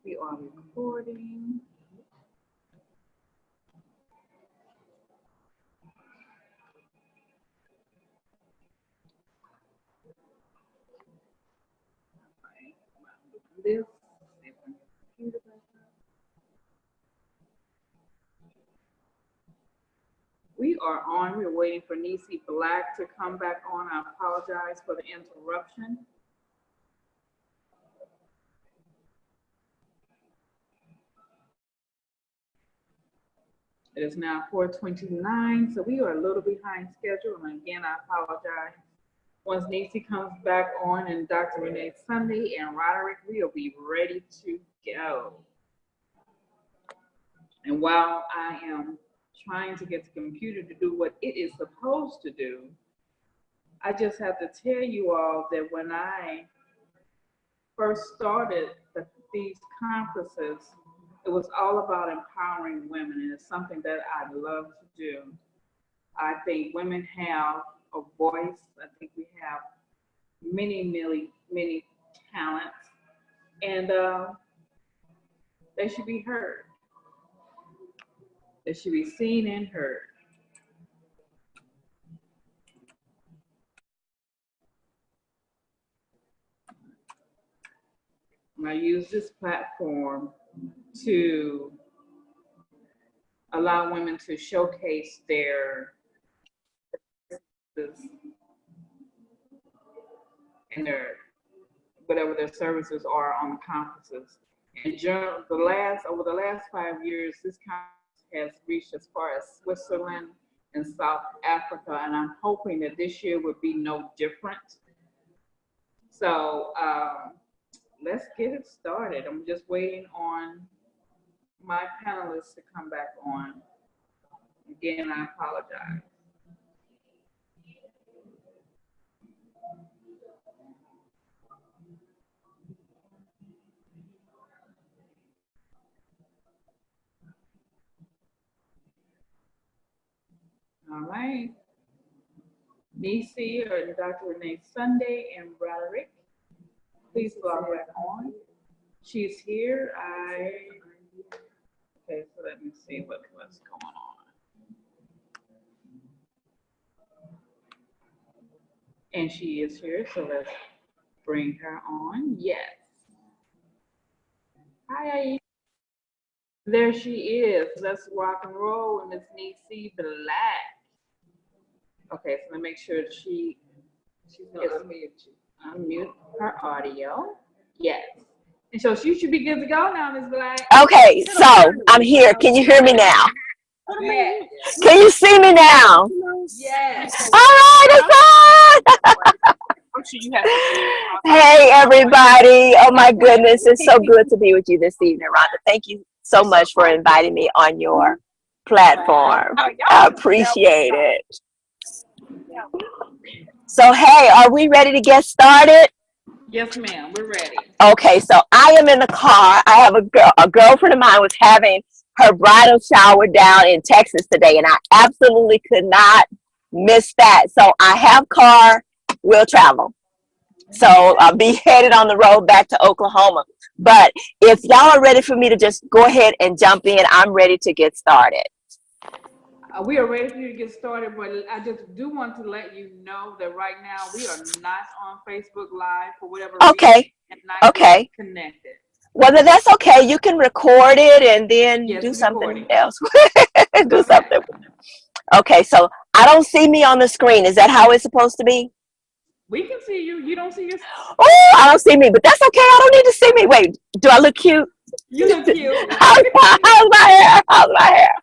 We are recording. This. We are on. We're waiting for Cymcyl Black to come back on. I apologize for the interruption. It is now 4:29, so we are a little behind schedule. And again, I apologize. Once Cymcyl comes back on and Dr. Renee Sunday and Roderick, we will be ready to go. And while I am trying to get the computer to do what it is supposed to do, I just have to tell you all that when I first started these conferences, it was all about empowering women, and it's something that I love to do. I think women have a voice. I think we have many talents, and they should be heard. They should be seen and heard. I use this platform to allow women to showcase their and their whatever their services are on the conferences. And over the last 5 years, this conference has reached as far as Switzerland and South Africa, and I'm hoping that this year would be no different. So let's get it started. I'm just waiting on my panelists to come back on. Again, I apologize. All right. Cymcyl or Dr. Renee Sunday and Roderick, please log back on. She's here. Okay, so let me see what's going on. And she is here, so let's bring her on. Yes. Hi. There she is. Let's rock and roll with Miss Cymcyl Black. Okay, so let me make sure she's going to unmute her audio. Yes. And so she should be good to go now, Ms. Black. Okay, so I'm here. Can you hear me now? Yes. Can you see me now? Yes. All right, it's on. Hey, everybody. Oh, my goodness. It's so good to be with you this evening, Rhonda. Thank you so much for inviting me on your platform. I appreciate it. So, hey, are we ready to get started? Yes, ma'am. We're ready. Okay, so I am in the car. I have a girlfriend of mine was having her bridal shower down in Texas today, and I absolutely could not miss that. So I have car, we'll travel. So I'll be headed on the road back to Oklahoma. But if y'all are ready for me to just go ahead and jump in, I'm ready to get started. We are ready for you to get started, but I just do want to let you know that right now we are not on Facebook Live for whatever reason. And not connected. Well, that's okay. You can record it and then do something else. Do something. Okay, so I don't see me on the screen. Is that how it's supposed to be? We can see you. You don't see yourself. Oh, I don't see me, but that's okay. I don't need to see me. Wait, do I look cute? You look cute. How's my hair? How's my hair?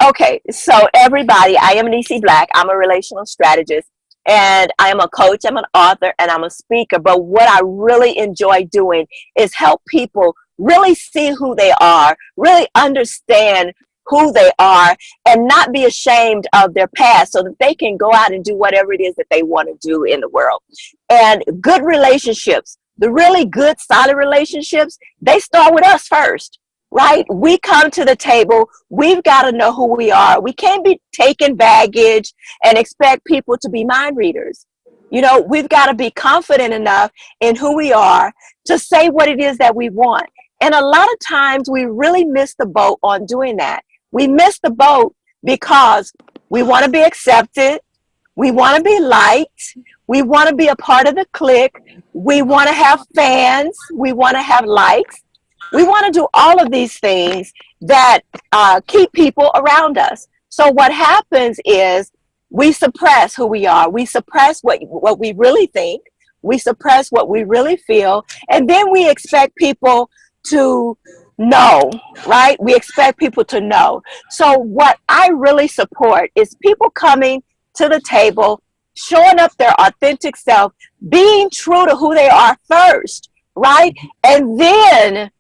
Okay, so everybody, I am Cymcyl Black. I'm a relational strategist, and I am a coach, I'm an author, and I'm a speaker. But what I really enjoy doing is help people really see who they are, really understand who they are, and not be ashamed of their past so that they can go out and do whatever it is that they want to do in the world. And good relationships, the really good, solid relationships, they start with us first. Right? We come to the table. We've got to know who we are. We can't be taking baggage and expect people to be mind readers. You know, we've got to be confident enough in who we are to say what it is that we want. And a lot of times we really miss the boat on doing that. We miss the boat because we want to be accepted. We want to be liked. We want to be a part of the clique. We want to have fans. We want to have likes. We want to do all of these things that keep people around us. So what happens is we suppress who we are. We suppress what we really think. We suppress what we really feel. And then we expect people to know, right? We expect people to know. So what I really support is people coming to the table, showing up their authentic self, being true to who they are first, right? And then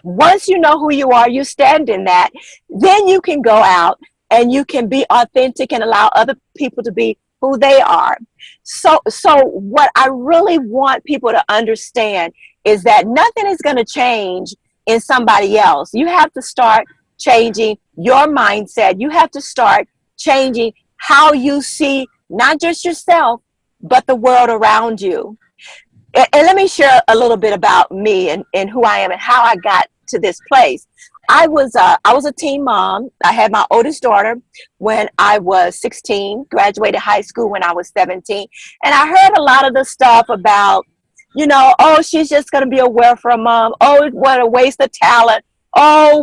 once you know who you are, you stand in that, then you can go out and you can be authentic and allow other people to be who they are. So what I really want people to understand is that nothing is going to change in somebody else. You have to start changing your mindset. You have to start changing how you see not just yourself, but the world around you. And let me share a little bit about me and who I am and how I got to this place. I was a teen mom. I had my oldest daughter when I was 16, graduated high school when I was 17. And I heard a lot of the stuff about, you know, oh, she's just going to be a welfare mom. Oh, what a waste of talent. Oh,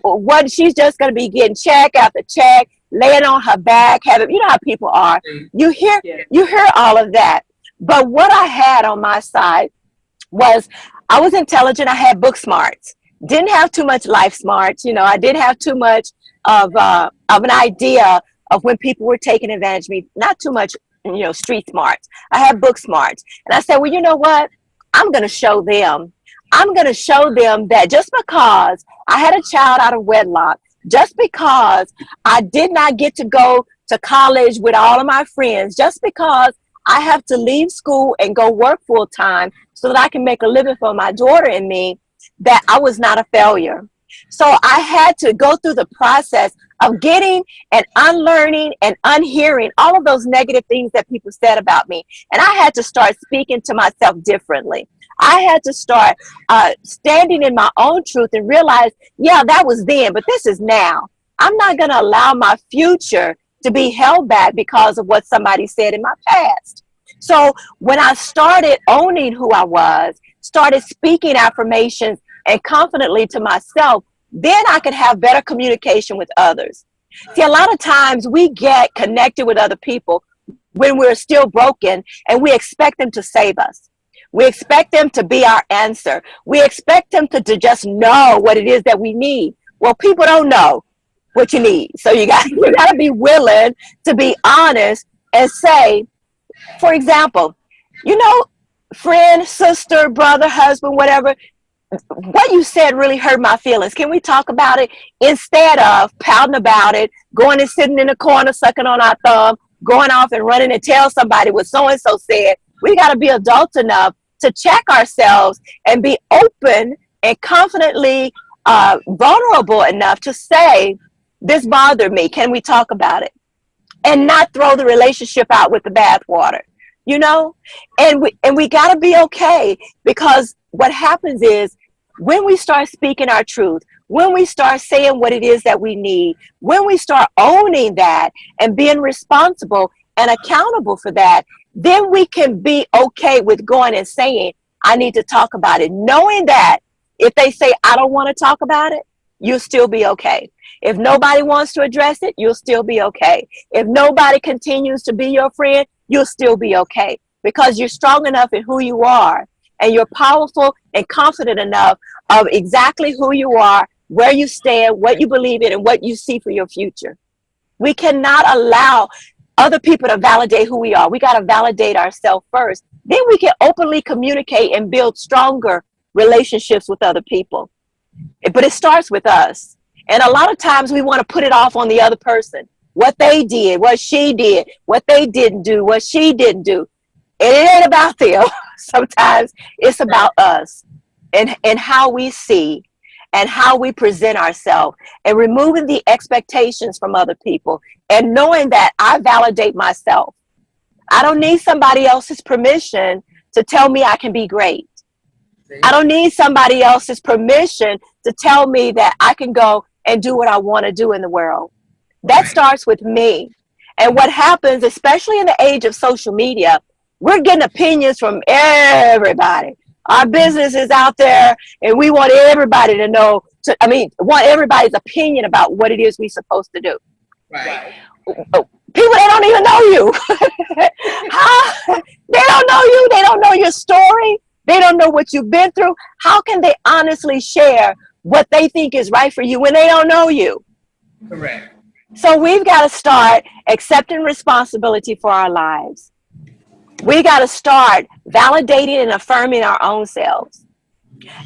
what she's just going to be getting check after check, laying on her back, you know how people are. You hear all of that. But what I had on my side was I was intelligent. I had book smarts. Didn't have too much life smarts. You know, I didn't have too much of an idea of when people were taking advantage of me. Not too much, you know, street smarts. I had book smarts. And I said, well, you know what? I'm going to show them. I'm going to show them that just because I had a child out of wedlock, just because I did not get to go to college with all of my friends, just because I have to leave school and go work full time so that I can make a living for my daughter and me, that I was not a failure. So I had to go through the process of getting and unlearning and unhearing all of those negative things that people said about me. And I had to start speaking to myself differently. I had to start standing in my own truth and realize, yeah, that was then, but this is now. I'm not going to allow my future to be held back because of what somebody said in my past. So when I started owning who I was, started speaking affirmations and confidently to myself, then I could have better communication with others. See, a lot of times we get connected with other people when we're still broken and we expect them to save us. We expect them to be our answer. We expect them to just know what it is that we need. Well, people don't know what you need. So you got to be willing to be honest and say, for example, you know, friend, sister, brother, husband, whatever, what you said really hurt my feelings. Can we talk about it? Instead of pouting about it, going and sitting in the corner, sucking on our thumb, going off and running and tell somebody what so-and-so said, we got to be adult enough to check ourselves and be open and confidently vulnerable enough to say, this bothered me. Can we talk about it? And not throw the relationship out with the bathwater, you know? And we got to be okay, because what happens is when we start speaking our truth, when we start saying what it is that we need, when we start owning that and being responsible and accountable for that, then we can be okay with going and saying, I need to talk about it. Knowing that if they say, I don't want to talk about it, you'll still be okay. If nobody wants to address it, you'll still be okay. If nobody continues to be your friend, you'll still be okay, because you're strong enough in who you are, and you're powerful and confident enough of exactly who you are, where you stand, what you believe in, and what you see for your future. We cannot allow other people to validate who we are. We got to validate ourselves first. Then we can openly communicate and build stronger relationships with other people. But it starts with us. And a lot of times we want to put it off on the other person. What they did, what she did, what they didn't do, what she didn't do. And it ain't about them. Sometimes it's about us and how we see and how we present ourselves, and removing the expectations from other people and knowing that I validate myself. I don't need somebody else's permission to tell me I can be great. I don't need somebody else's permission to tell me that I can go and do what I want to do in the world. That starts with me. And what happens, especially in the age of social media, we're getting opinions from everybody. Our business is out there, and we want everybody to know, want everybody's opinion about what it is we're supposed to do. Right. People that don't even know you. They don't know you. They don't know your story. They don't know what you've been through. How can they honestly share what they think is right for you when they don't know you? Correct. So we've got to start accepting responsibility for our lives. We got to start validating and affirming our own selves,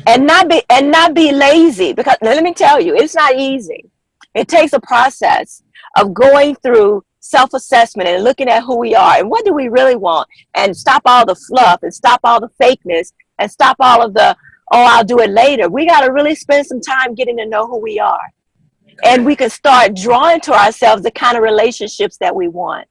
and not be lazy. Because let me tell you, it's not easy. It takes a process of going through self-assessment and looking at who we are and what do we really want, and stop all the fluff and stop all the fakeness and stop all of the, oh, I'll do it later. We got to really spend some time getting to know who we are. And we can start drawing to ourselves the kind of relationships that we want.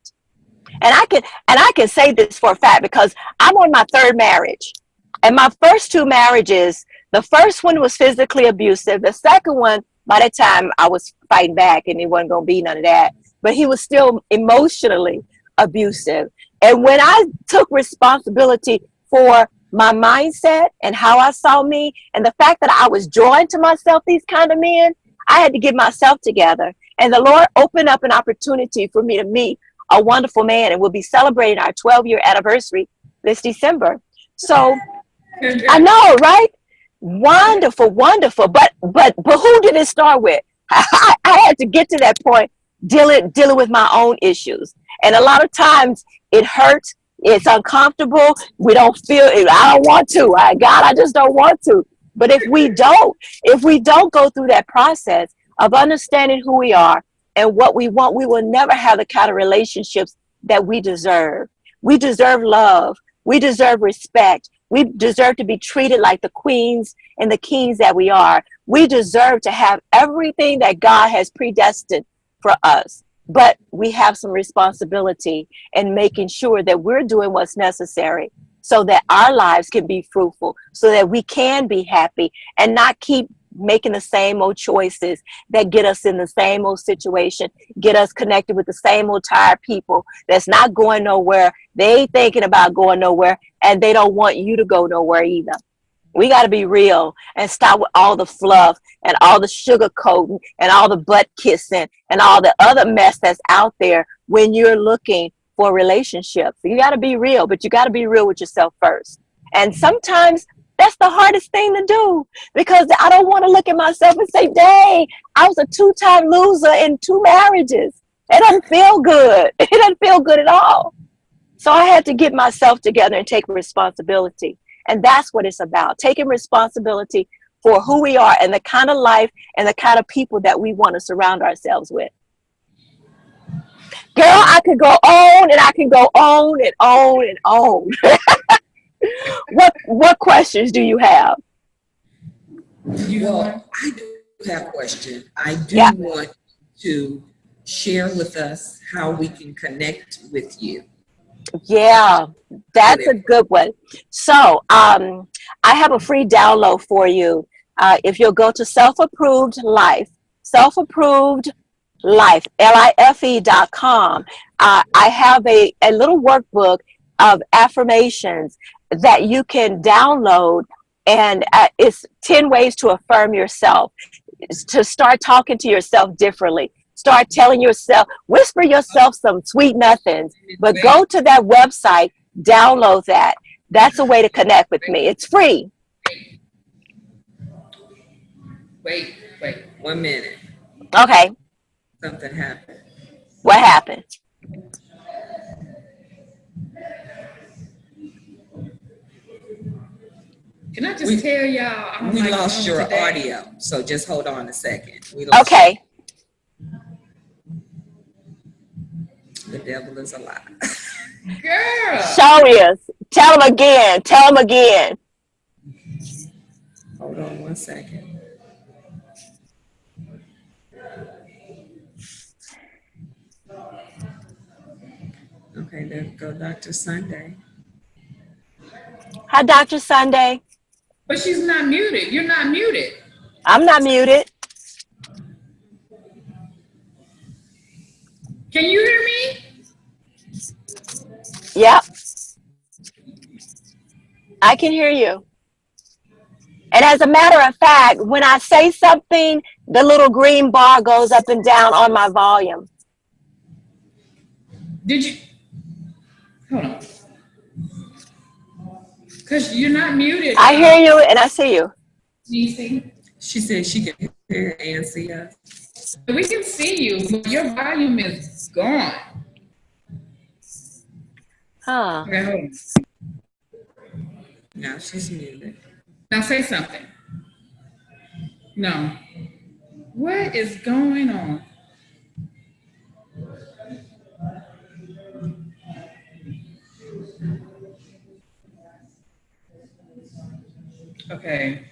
And I can say this for a fact because I'm on my third marriage. And my first two marriages, the first one was physically abusive. The second one, by that time, I was fighting back and it wasn't going to be none of that. But he was still emotionally abusive. And when I took responsibility for my mindset and how I saw me, and the fact that I was drawing to myself these kind of men, I had to get myself together. And the Lord opened up an opportunity for me to meet a wonderful man, and we'll be celebrating our 12-year anniversary this December. So I know, right? Wonderful, wonderful. But who did it start with? I had to get to that point dealing with my own issues. And a lot of times it hurts. It's uncomfortable. We don't feel it. I don't want to. God, I just don't want to. But if we don't go through that process of understanding who we are and what we want, we will never have the kind of relationships that we deserve. We deserve love. We deserve respect. We deserve to be treated like the queens and the kings that we are. We deserve to have everything that God has predestined for us. But we have some responsibility in making sure that we're doing what's necessary so that our lives can be fruitful, so that we can be happy and not keep making the same old choices that get us in the same old situation, get us connected with the same old tired people that's not going nowhere. They ain't thinking about going nowhere, and they don't want you to go nowhere either. We got to be real and stop with all the fluff and all the sugar coating and all the butt kissing and all the other mess that's out there when you're looking for relationships. You got to be real, but you got to be real with yourself first. And sometimes that's the hardest thing to do, because I don't want to look at myself and say, dang, I was a 2-time loser in 2 marriages. It doesn't feel good. It doesn't feel good at all. So I had to get myself together and take responsibility. And that's what it's about, taking responsibility for who we are and the kind of life and the kind of people that we want to surround ourselves with. Girl, I could go on and I can go on and on and on. What questions do you have? Well, I do have a question. I do want to share with us how we can connect with you. Yeah, that's a good one. So I have a free download for you. If you'll go to Self-Approved Life, life.com. I have a little workbook of affirmations that you can download, and it's 10 ways to affirm yourself, to start talking to yourself differently. Start telling yourself, whisper yourself some sweet nothings, but go to that website, download that. That's a way to connect with me. It's free. Wait, 1 minute. Okay. Something happened. What happened? Can I just tell y'all? We lost your audio, so just hold on a second. Okay. The devil is a lie. Girl. Show is. Tell them again. Hold on 1 second. Okay. Okay, there go Dr. Sunday. Hi, Dr. Sunday. But she's not muted. You're not muted. I'm not muted. Can you hear me? Yep, I can hear you. And as a matter of fact, when I say something, the little green bar goes up and down on my volume. Did you? Hold on. Because you're not muted. I hear you and I see you. Nisi. She said she can hear and see us. We can see you, but your volume is gone. Huh. Okay, hold on. Now she's muted. Now say something. No. What is going on? Okay.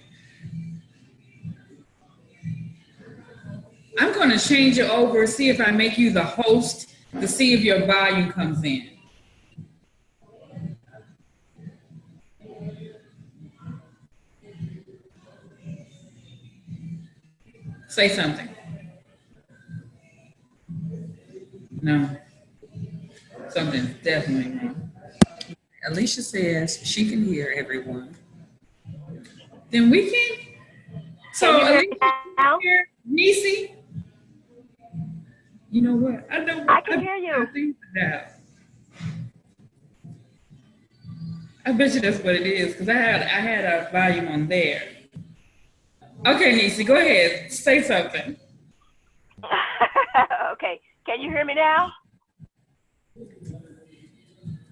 I'm going to change it over, see if I make you the host to see if your volume comes in. Say something. No. Something's definitely wrong. Alicia says she can hear everyone. Then we can. So, Can you hear Alicia, me now? here, Nisi. You know what? I know. I can hear you. I think that. I bet you that's what it is because I had a volume on there. Okay, Nisi, go ahead. Say something. Okay. Can you hear me now?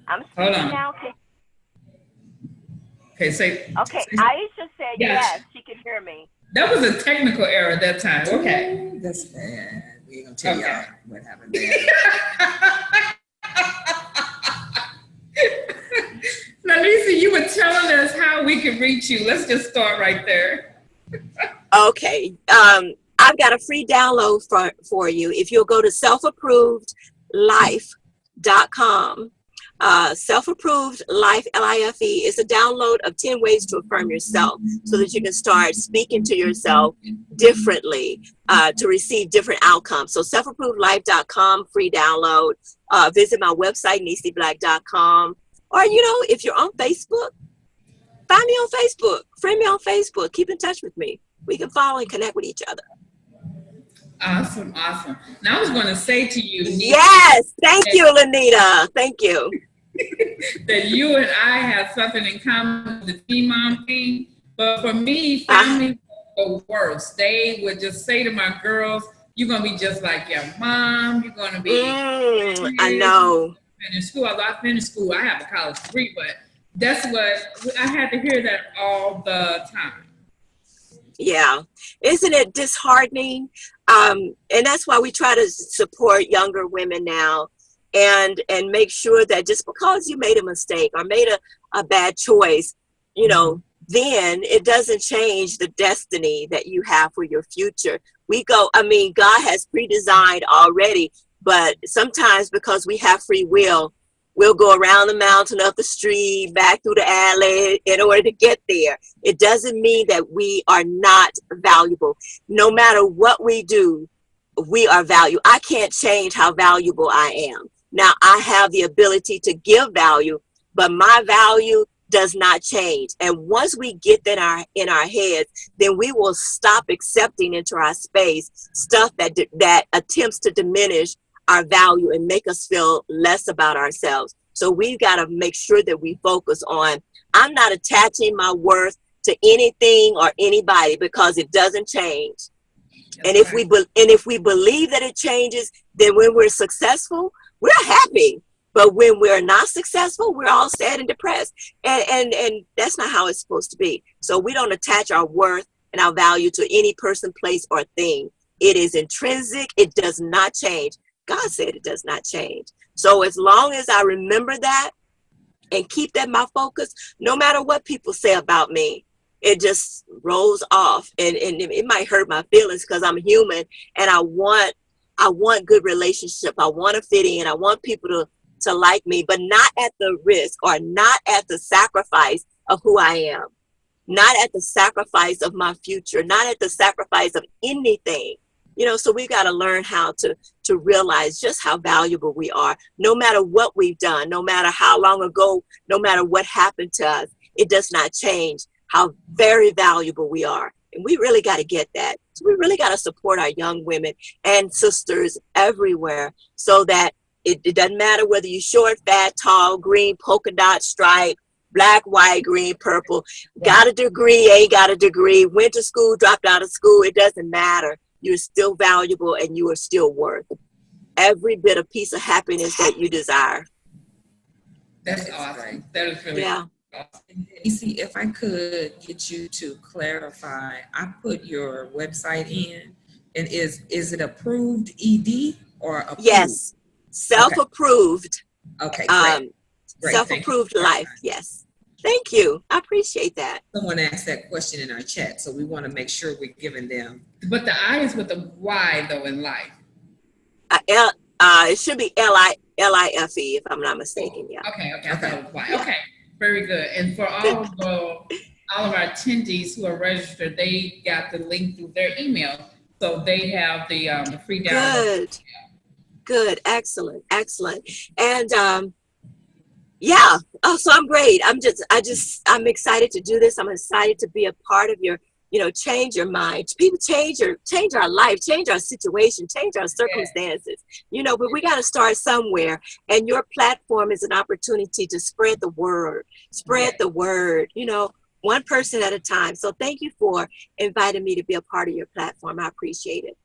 I'm Hold speaking on. now. Okay, say. Okay. Say, Aisha said Yes. yes, she can hear me. that was a technical error at that time. Okay. Ooh, that's bad. We ain't gonna tell Okay. y'all what happened there. Now, Lisa, you were telling us how we can reach you. Let's just start right there. Okay. I've got a free download for you. If you'll go to selfapprovedlife.com, self-approved life, Life, is a download of 10 ways to affirm yourself so that you can start speaking to yourself differently to receive different outcomes. So selfapprovedlife.com, free download. Visit my website, nisiblack.com. Or, if you're on Facebook, find me on Facebook, friend me on Facebook, keep in touch with me. We can follow and connect with each other. Awesome, awesome. Now I was going to say to you, Nisa, Yes, thank you, Lanita. Thank you. that you and I have something in common with the teen mom thing. But for me, family was the worst. They would just say to my girls, "You're going to be just like your mom. You're going to be." I know. Finish school. Although I finished school, I have a college degree, but that's what I had to hear that all the time. Yeah. Isn't it disheartening? And that's why we try to support younger women now and make sure that just because you made a mistake or made a bad choice, then it doesn't change the destiny that you have for your future. God has pre-designed already, but sometimes because we have free will, we'll go around the mountain, up the street, back through the alley in order to get there. It doesn't mean that we are not valuable. No matter what we do, we are valuable. I can't change how valuable I am. Now, I have the ability to give value, but my value does not change. And once we get that in our heads, then we will stop accepting into our space stuff that attempts to diminish our value and make us feel less about ourselves. So we've got to make sure that we focus on, I'm not attaching my worth to anything or anybody because it doesn't change. And if we believe that it changes, then when we're successful, we're happy. But when we're not successful, we're all sad and depressed. And that's not how it's supposed to be. So we don't attach our worth and our value to any person, place, or thing. It is intrinsic. It does not change. God said it does not change. So as long as I remember that and keep that my focus, no matter what people say about me, it just rolls off. And it might hurt my feelings because I'm human and I want good relationship. I want to fit in. I want people to like me, but not at the risk or not at the sacrifice of who I am, not at the sacrifice of my future, not at the sacrifice of anything. You know, so we've got to learn how to realize just how valuable we are, no matter what we've done, no matter how long ago, no matter what happened to us. It does not change how very valuable we are. And we really got to get that. So we really got to support our young women and sisters everywhere, so that it doesn't matter whether you're short, fat, tall, green, polka dot, stripe, black, white, green, purple, got a degree, ain't got a degree, went to school, dropped out of school. It doesn't matter. You're still valuable and you are still worth every bit of piece of happiness that you desire. That's awesome. That is really Yeah. awesome. Nisi, if I could get you to clarify, I put your website in, and is it approved ED or approved? Yes. Self-approved. Okay, great. Great. Self-approved life. Yes. Thank you. I appreciate that. Someone asked that question in our chat, so we want to make sure we're giving them. But the I is with a Y though in life. It should be LIFE, if I'm not mistaken. Yeah. Okay. I thought it was Y. Okay. Very good. And for all of our attendees who are registered, they got the link through their email, so they have the free download. Good. Excellent. And yeah. Oh, so I'm great. I'm excited to do this. I'm excited to be a part of your, change your mind. People change our life, change our situation, change our circumstances, but we got to start somewhere. And your platform is an opportunity to spread the word, one person at a time. So thank you for inviting me to be a part of your platform. I appreciate it.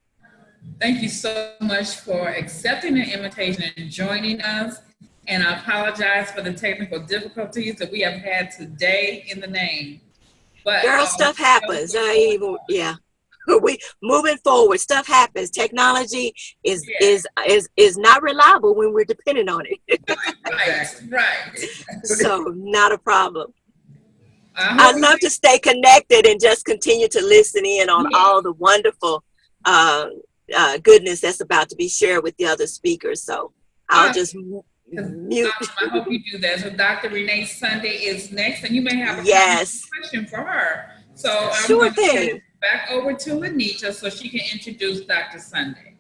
Thank you so much for accepting the invitation and joining us. And I apologize for the technical difficulties that we have had today in the name. But girl, stuff happens. We moving forward. Stuff happens. Technology is not reliable when we're dependent on it. Right. So not a problem. I'd love to stay connected and just continue to listen in on all the wonderful goodness that's about to be shared with the other speakers. So I'll just mute. I hope you do that. So Dr. Renee Sunday is next, and you may have a question for her. So I'm going to turn it back over to Anita so she can introduce Dr. Sunday.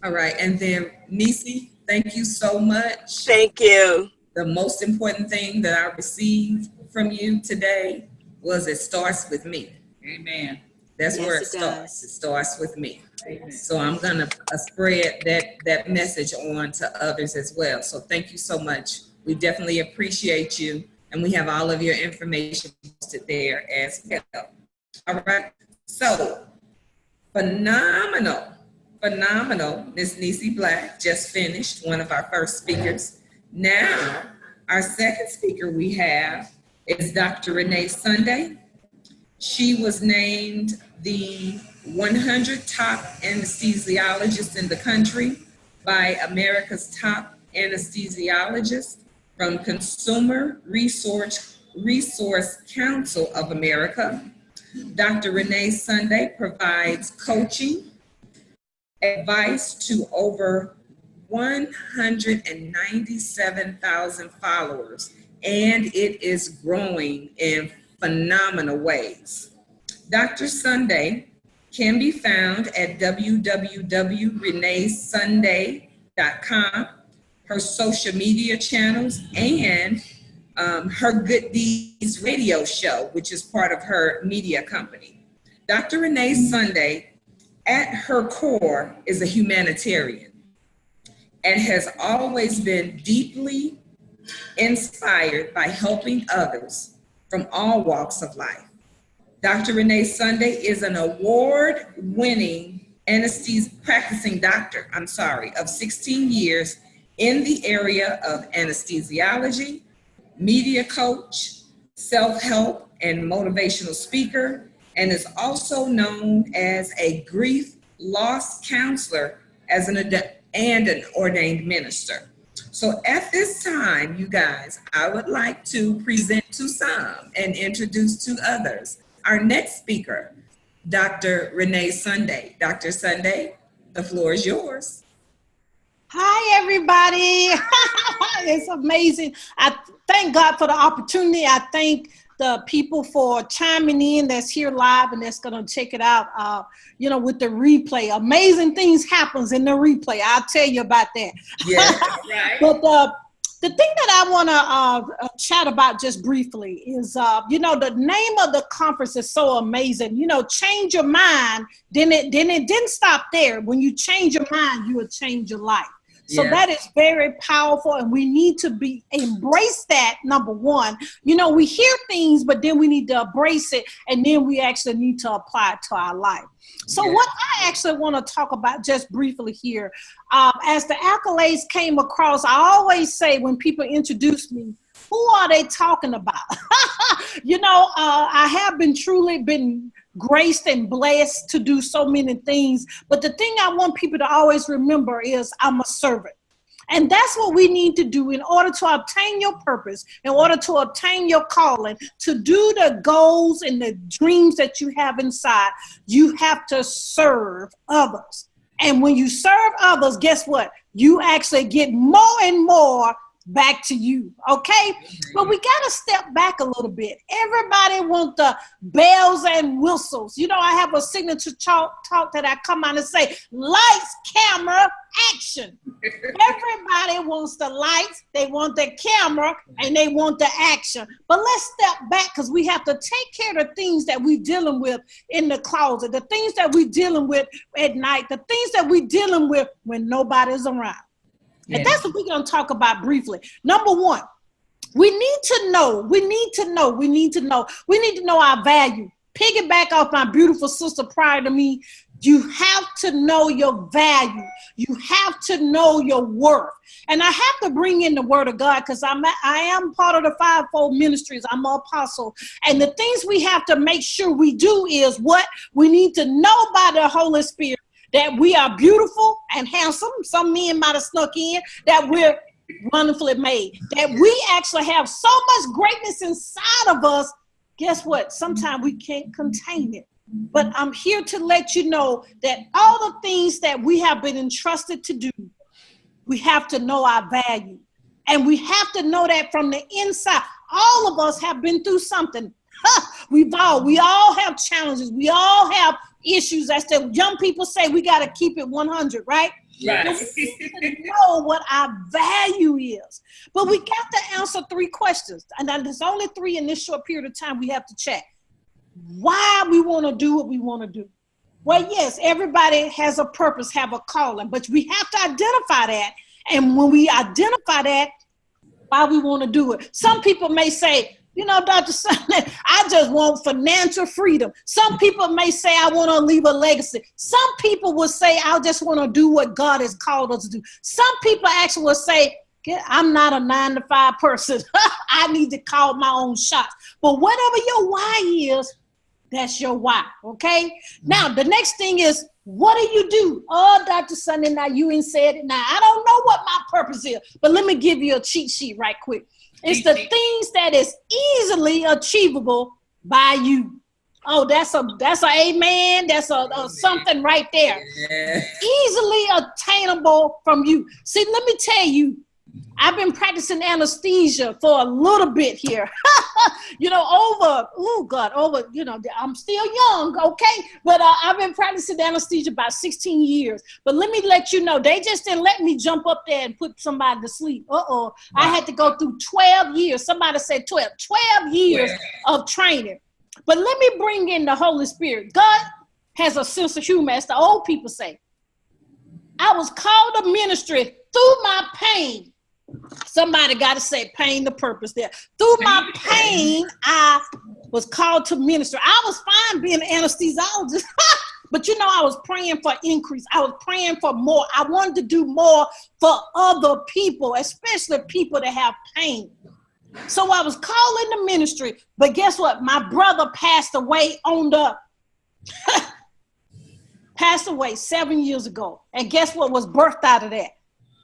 All right, and then Nisi, thank you so much. Thank you. The most important thing that I received from you today was it starts with me. Amen. That's where it starts. It starts with me. Amen. So I'm gonna spread that message on to others as well. So thank you so much. We definitely appreciate you, and we have all of your information posted there as well. All right. So phenomenal. Miss Nisi Black just finished, one of our first speakers. Now, our second speaker we have is Dr. Renee Sunday. She was named the 100 top anesthesiologists in the country by America's Top Anesthesiologists from Consumer Resource Council of America. Dr. Renee Sunday provides coaching, advice to over 197,000 followers, and it is growing in phenomenal ways. Dr. Sunday can be found at www.reneesunday.com, her social media channels, and her Good Deeds radio show, which is part of her media company. Dr. Renee Sunday, at her core, is a humanitarian and has always been deeply inspired by helping others from all walks of life. Dr. Renee Sunday is an award-winning practicing doctor of 16 years in the area of anesthesiology, media coach, self-help, and motivational speaker, and is also known as a grief loss counselor and an ordained minister. So at this time, you guys, I would like to present to some and introduce to others our next speaker, Dr. Renee Sunday. Dr. Sunday, the floor is yours. Hi, everybody. It's amazing. I thank God for the opportunity. I thank the people for chiming in that's here live and that's going to check it out, with the replay. Amazing things happens in the replay. I'll tell you about that. Yeah, right. But the thing that I want to chat about just briefly is, the name of the conference is so amazing. Change your mind. Then it didn't stop there. When you change your mind, you will change your life. So that is very powerful, and we need to embrace that, number one. We hear things, but then we need to embrace it, and then we actually need to apply it to our life. So what I actually want to talk about just briefly here, as the accolades came across, I always say when people introduce me, who are they talking about? I have truly been graced and blessed to do so many things. But the thing I want people to always remember is I'm a servant. And that's what we need to do in order to obtain your purpose, in order to obtain your calling, to do the goals and the dreams that you have inside. You have to serve others. And when you serve others, guess what? You actually get more and more back to you, okay? But we got to step back a little bit. Everybody wants the bells and whistles. I have a signature talk that I come out and say, lights, camera, action. Everybody wants the lights, they want the camera, and they want the action. But let's step back, because we have to take care of the things that we're dealing with in the closet, the things that we're dealing with at night, the things that we're dealing with when nobody's around. And that's what we're going to talk about briefly. Number one, we need to know our value. Piggyback off my beautiful sister prior to me, you have to know your value. You have to know your worth. And I have to bring in the word of God, because I am part of the fivefold ministries. I'm an apostle. And the things we have to make sure we do is what? We need to know by the Holy Spirit that we are beautiful and handsome. Some men might have snuck in, that we're wonderfully made, that we actually have so much greatness inside of us. Guess what? Sometimes we can't contain it. But I'm here to let you know that all the things that we have been entrusted to do, we have to know our value. And we have to know that from the inside. All of us have been through something. We all have challenges. We all have issues. As the young people say, we got to keep it 100, right? Right. We need to know what our value is. But we got to answer 3 questions. And there's only 3 in this short period of time we have to check. Why we want to do what we want to do. Well, yes, everybody has a purpose, have a calling, but we have to identify that. And when we identify that, why we want to do it. Some people may say, Dr. Sunday, I just want financial freedom. Some people may say, I want to leave a legacy. Some people will say, I just want to do what God has called us to do. Some people actually will say, I'm not a 9-to-5 person. I need to call my own shots. But whatever your why is, that's your why, okay? Now, the next thing is, what do you do? Oh, Dr. Sunday, now you ain't said it. Now, I don't know what my purpose is, but let me give you a cheat sheet right quick. It's the things that is easily achievable by you. Oh, that's a amen. That's a something right there. Yeah. Easily attainable from you. See, let me tell you, I've been practicing anesthesia for a little bit here. I'm still young, okay? But I've been practicing anesthesia about 16 years. But let me let you know, they just didn't let me jump up there and put somebody to sleep. Wow. I had to go through 12 years. Somebody said 12 years of training. But let me bring in the Holy Spirit. God has a sense of humor, as the old people say. I was called to ministry through my pain. Somebody got to say pain the purpose there. Through my pain, I was called to minister. I was fine being an anesthesiologist, but I was praying for increase. I was praying for more. I wanted to do more for other people, especially people that have pain. So I was called into ministry, but guess what? My brother passed away passed away 7 years ago. And guess what was birthed out of that?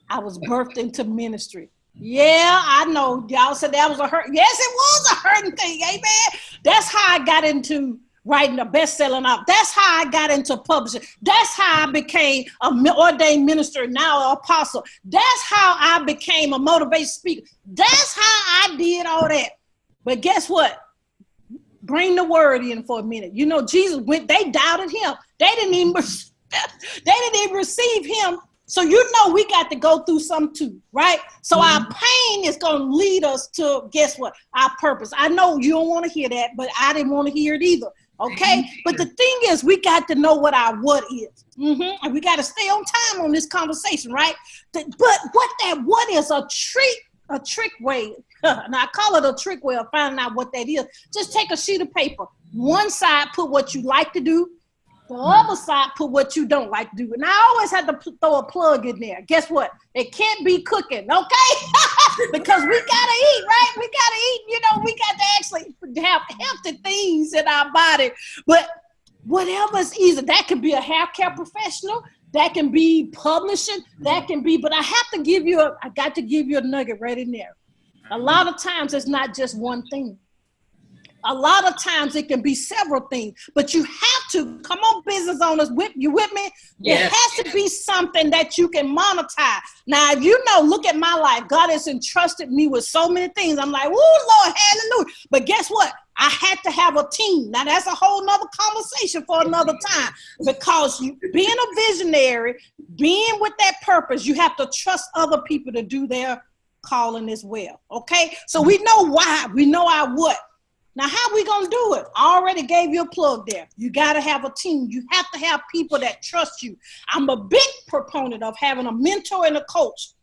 I was birthed into ministry. Yeah, I know. Y'all said that was a hurt. Yes, it was a hurting thing. Amen. That's how I got into writing a best-selling author. That's how I got into publishing. That's how I became an ordained minister, now an apostle. That's how I became a motivational speaker. That's how I did all that. But guess what? Bring the word in for a minute. You know, Jesus went, they doubted him. They didn't even receive him. So you know we got to go through some too, right? So our pain is going to lead us to, guess what? Our purpose. I know you don't want to hear that, but I didn't want to hear it either. Okay? But the thing is, we got to know what our what is. And we got to stay on time on this conversation, right? But what is a trick way, and I call it a trick way of finding out what that is. Just take a sheet of paper. One side, put what you like to do. The other side, put what you don't like to do. And I always have to throw a plug in there. Guess what? It can't be cooking, okay? Because we got to eat, right? We got to eat. You know, we got to actually have healthy things in our body. But whatever's easy, that could be a hair care professional. That can be publishing. That can be, but I got to give you a nugget right in there. A lot of times it's not just one thing. A lot of times it can be several things, but you have to, come on, business owners, you with me? Yes. It has to be something that you can monetize. Now, if you know, look at my life. God has entrusted me with so many things. I'm like, oh, Lord, hallelujah. But guess what? I had to have a team. Now, that's a whole nother conversation for another time, because being a visionary, being with that purpose, you have to trust other people to do their calling as well, okay? So we know why. We know our what. Now, how we going to do it? I already gave you a plug there. You got to have a team. You have to have people that trust you. I'm a big proponent of having a mentor and a coach.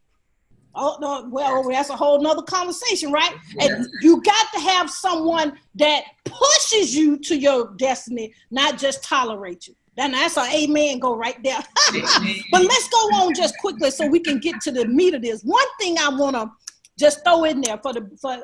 Oh, no, well, that's a whole nother conversation, right? And you got to have someone that pushes you to your destiny, not just tolerate you. Then that's an amen go right there. But let's go on just quickly so we can get to the meat of this. One thing I want to just throw in there for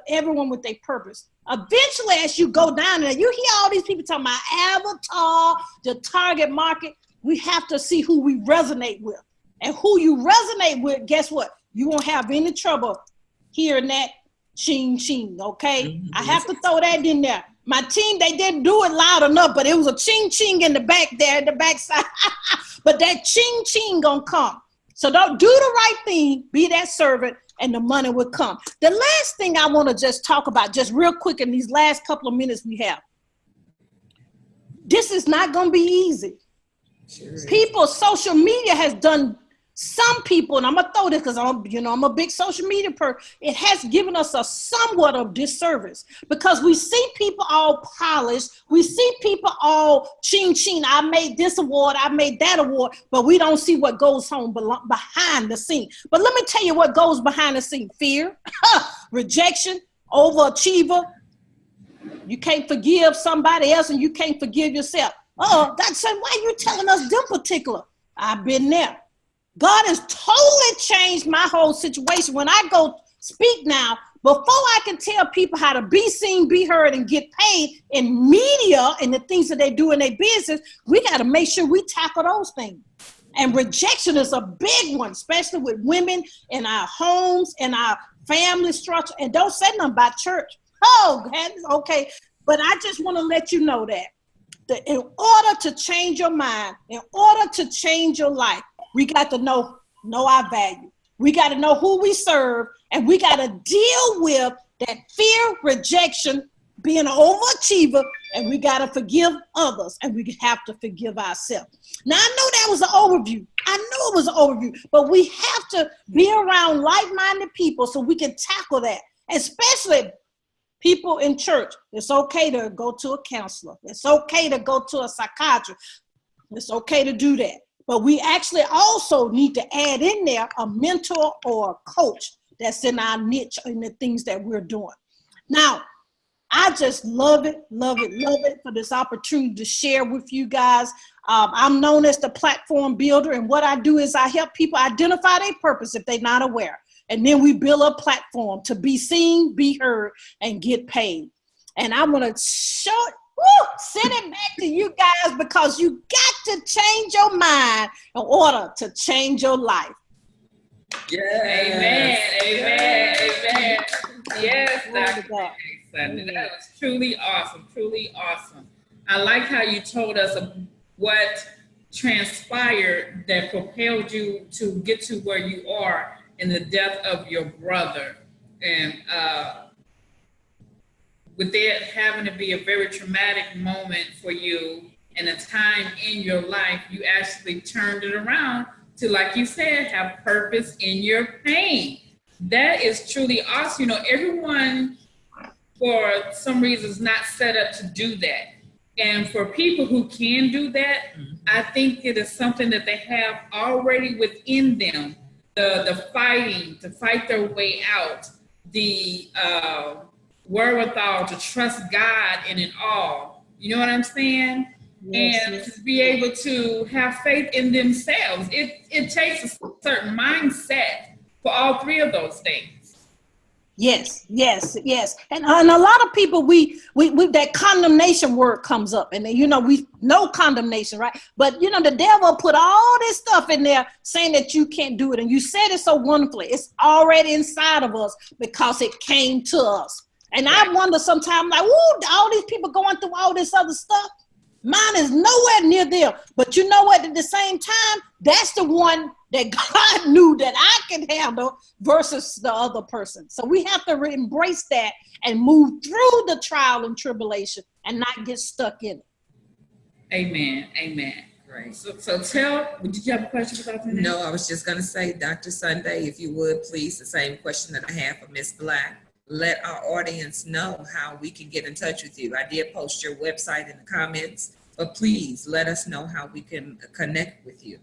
everyone with their purpose. Eventually, as you go down there, you hear all these people talking about avatar, the target market. We have to see who we resonate with. And who you resonate with, guess what? You won't have any trouble hearing that ching ching, okay? I have to throw that in there. My team, they didn't do it loud enough, but it was a ching ching in the back there, in the backside. But that ching ching gonna come. So don't do the right thing, be that servant, and the money will come. The last thing I want to just talk about, just real quick in these last couple of minutes we have. This is not going to be easy. Sure. People, social media has done some people, and I'm going to throw this because I'm a big social media person. It has given us a somewhat of disservice because we see people all polished. We see people all ching ching. I made this award. I made that award, but we don't see what goes on behind the scene. But let me tell you what goes behind the scene. Fear, rejection, overachiever. You can't forgive somebody else and you can't forgive yourself. Oh, that's why you telling us them particular. I've been there. God has totally changed my whole situation. When I go speak now, before I can tell people how to be seen, be heard, and get paid in media and the things that they do in their business, we got to make sure we tackle those things. And rejection is a big one, especially with women in our homes and our family structure. And don't say nothing about church. Oh, okay. But I just want to let you know that in order to change your mind, in order to change your life, we got to know our value. We got to know who we serve, and we got to deal with that fear, rejection, being an overachiever, and we got to forgive others, and we have to forgive ourselves. Now, I know that was an overview. I know it was an overview, but we have to be around like-minded people so we can tackle that, especially people in church. It's okay to go to a counselor. It's okay to go to a psychiatrist. It's okay to do that. But we actually also need to add in there a mentor or a coach that's in our niche in the things that we're doing. Now, I just love it for this opportunity to share with you guys. I'm known as the platform builder, and what I do is I help people identify their purpose if they're not aware. And then we build a platform to be seen, be heard, and get paid. And I'm going to send it back to you guys because you got to change your mind in order to change your life. Yes. Amen. Yes, Dr. That was truly awesome. I like how you told us what transpired that propelled you to get to where you are in the death of your brother. And with that having to be a very traumatic moment for you and a time in your life, you actually turned it around to, like you said, have purpose in your pain. That is truly awesome. You know, everyone for some reason is not set up to do that. And for people who can do that, I think it is something that they have already within them. The fighting, to fight their way out, the wherewithal to trust God in it all. You know what I'm saying? Yes, And yes. to be able to have faith in themselves. It takes a certain mindset for all three of those things. Yes, yes, yes. And a lot of people, we that condemnation word comes up, and you know, we know condemnation, right? But you know, the devil put all this stuff in there saying that you can't do it. And you said it so wonderfully. It's already inside of us because it came to us. And I wonder sometimes, like, woo, all these people going through all this other stuff. Mine is nowhere near them. But you know what? At the same time, that's the one that God knew that I can handle versus the other person. So we have to embrace that and move through the trial and tribulation and not get stuck in it. Amen. Amen. Right. So tell, did you have a question about that? No, I was just going to say, Dr. Sunday, if you would, please, the same question that I have for Ms. Black. Let our audience know how we can get in touch with you. I did post your website in the comments, but please let us know how we can connect with you.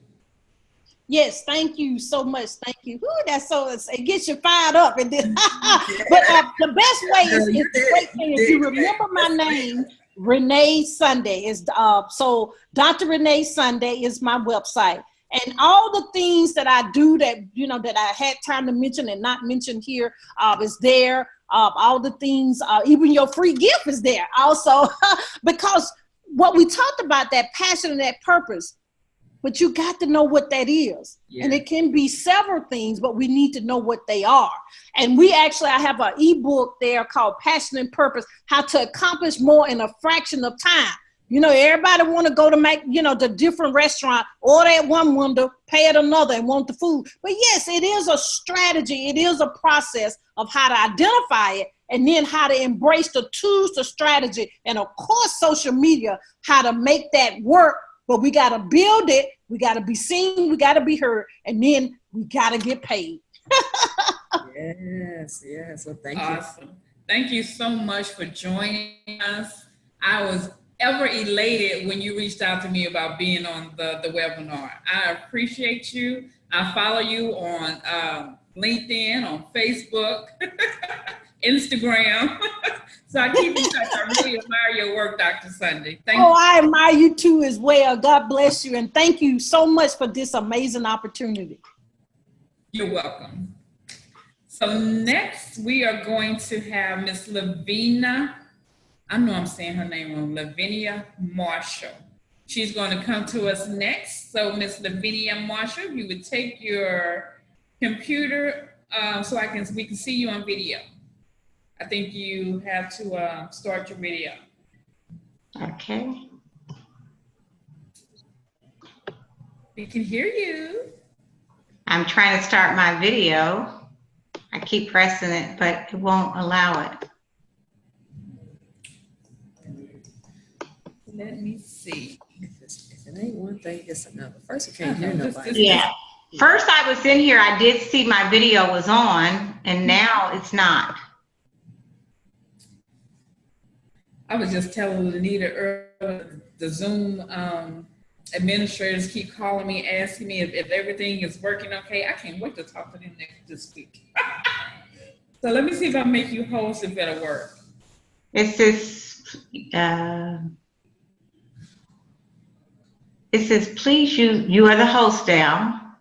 Yes, thank you so much. Thank you. Ooh, that's so, it gets you fired up. And then, but the best way is the great thing. If you remember my name, Renee Sunday is so Dr. Renee Sunday is my website. And all the things that I do that, you know, that I had time to mention and not mention here is there. All the things, even your free gift is there also, because what we talked about, that passion and that purpose, but you got to know what that is. Yeah. And it can be several things, but we need to know what they are. And I have an ebook there called Passion and Purpose, How to Accomplish More in a Fraction of Time. You know, everybody want to go to the different restaurant, order at one window, pay at another and want the food. But yes, it is a strategy. It is a process of how to identify it and then how to embrace the tools, the strategy, and of course, social media, how to make that work. But we got to build it. We got to be seen. We got to be heard. And then we got to get paid. Yes. Well, thank you. Awesome. Thank you so much for joining us. I was ever elated when you reached out to me about being on the webinar. I appreciate you. I follow you on LinkedIn, on Facebook, Instagram. So I keep in touch. I really admire your work, Dr. Sunday. Thank you. I admire you too as well. God bless you. And thank you so much for this amazing opportunity. You're welcome. So next we are going to have Miss Lavinia. I know I'm saying her name wrong, Lavinia Marshall. She's going to come to us next. So Miss Lavinia Marshall, you would take your computer so we can see you on video. I think you have to start your video. Okay. We can hear you. I'm trying to start my video. I keep pressing it, but it won't allow it. Let me see. If it ain't one thing, it's another. First, we can't hear nobody. Yeah. First I was in here, I did see my video was on, and now it's not. I was just telling Lenita earlier, the Zoom administrators keep calling me, asking me if everything is working okay. I can't wait to talk to them this week. So let me see if I make you host, if it'll work. It says, please, you are the host now.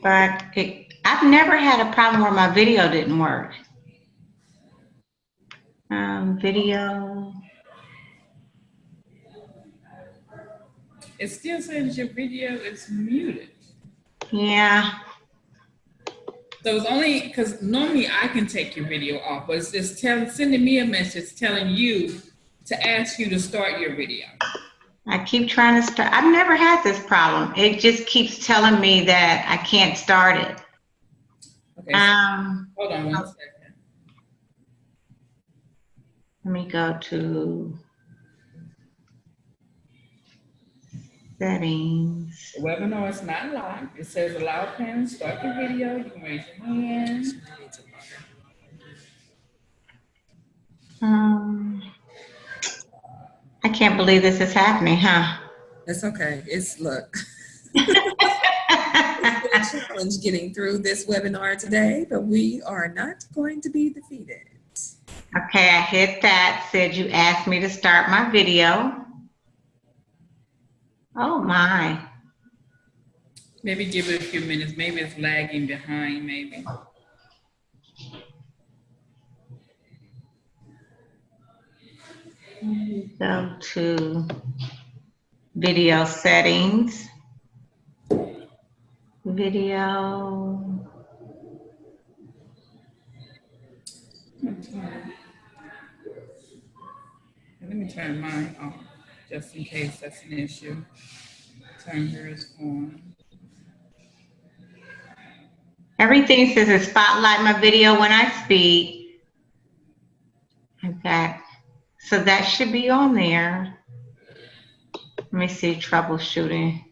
But I've never had a problem where my video didn't work. Video. It still says your video is muted. Yeah. So it's only because normally I can take your video off, but it's just sending me a message telling you to ask you to start your video. I keep trying to start. I've never had this problem. It just keeps telling me that I can't start it. Okay. So hold on 1 second. Let me go to settings. The webinar is not live. It says allow panel, start your video. You can raise your hand. I can't believe this is happening, huh? That's okay. Look. It's been a challenge getting through this webinar today, but we are not going to be defeated. Okay, I hit that. Said you asked me to start my video. Oh my. Maybe give it a few minutes. Maybe it's lagging behind, maybe. Go to video settings. Video. Let me turn mine off, just in case that's an issue. Turn yours on. Everything says to spotlight my video when I speak. Okay. So that should be on there. Let me see, troubleshooting.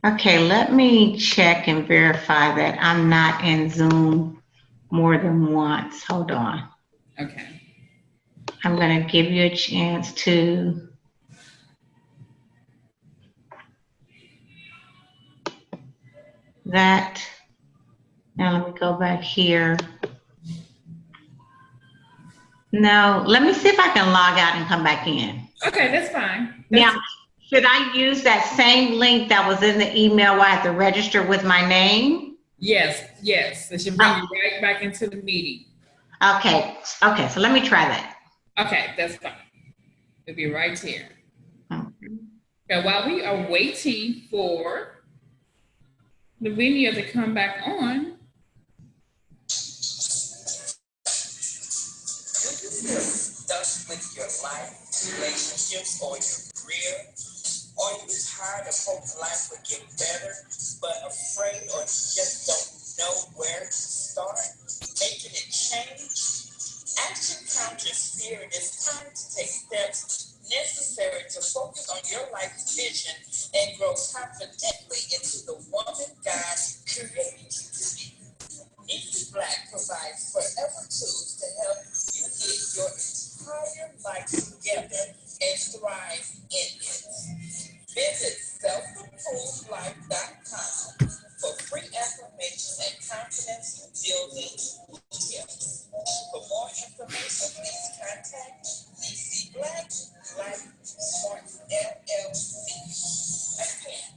Okay, let me check and verify that I'm not in Zoom more than once. Hold on. Okay. I'm going to give you a chance to that. Now let me go back here. No, let me see if I can log out and come back in. Okay, that's fine. Now, should I use that same link that was in the email where I have to register with my name? Yes, yes. It should bring you right back into the meeting. Okay, okay, so let me try that. Okay, that's fine. It'll be right here. Okay, while we are waiting for the video to come back on. Stuck with your life, relationships, or your career? Are you tired of hoping life would get better, but afraid or just don't know where to start? Making it change? Action counters fear. It is time to take steps necessary to focus on your life's vision and grow confidently into the woman God created you to be. Nikki Black provides forever tools to help you get your entire life together and thrive in it. Visit selfimprovedlife.com for free affirmation and confidence building tips. For more information, please contact DC Black Life Sports LLC. Again,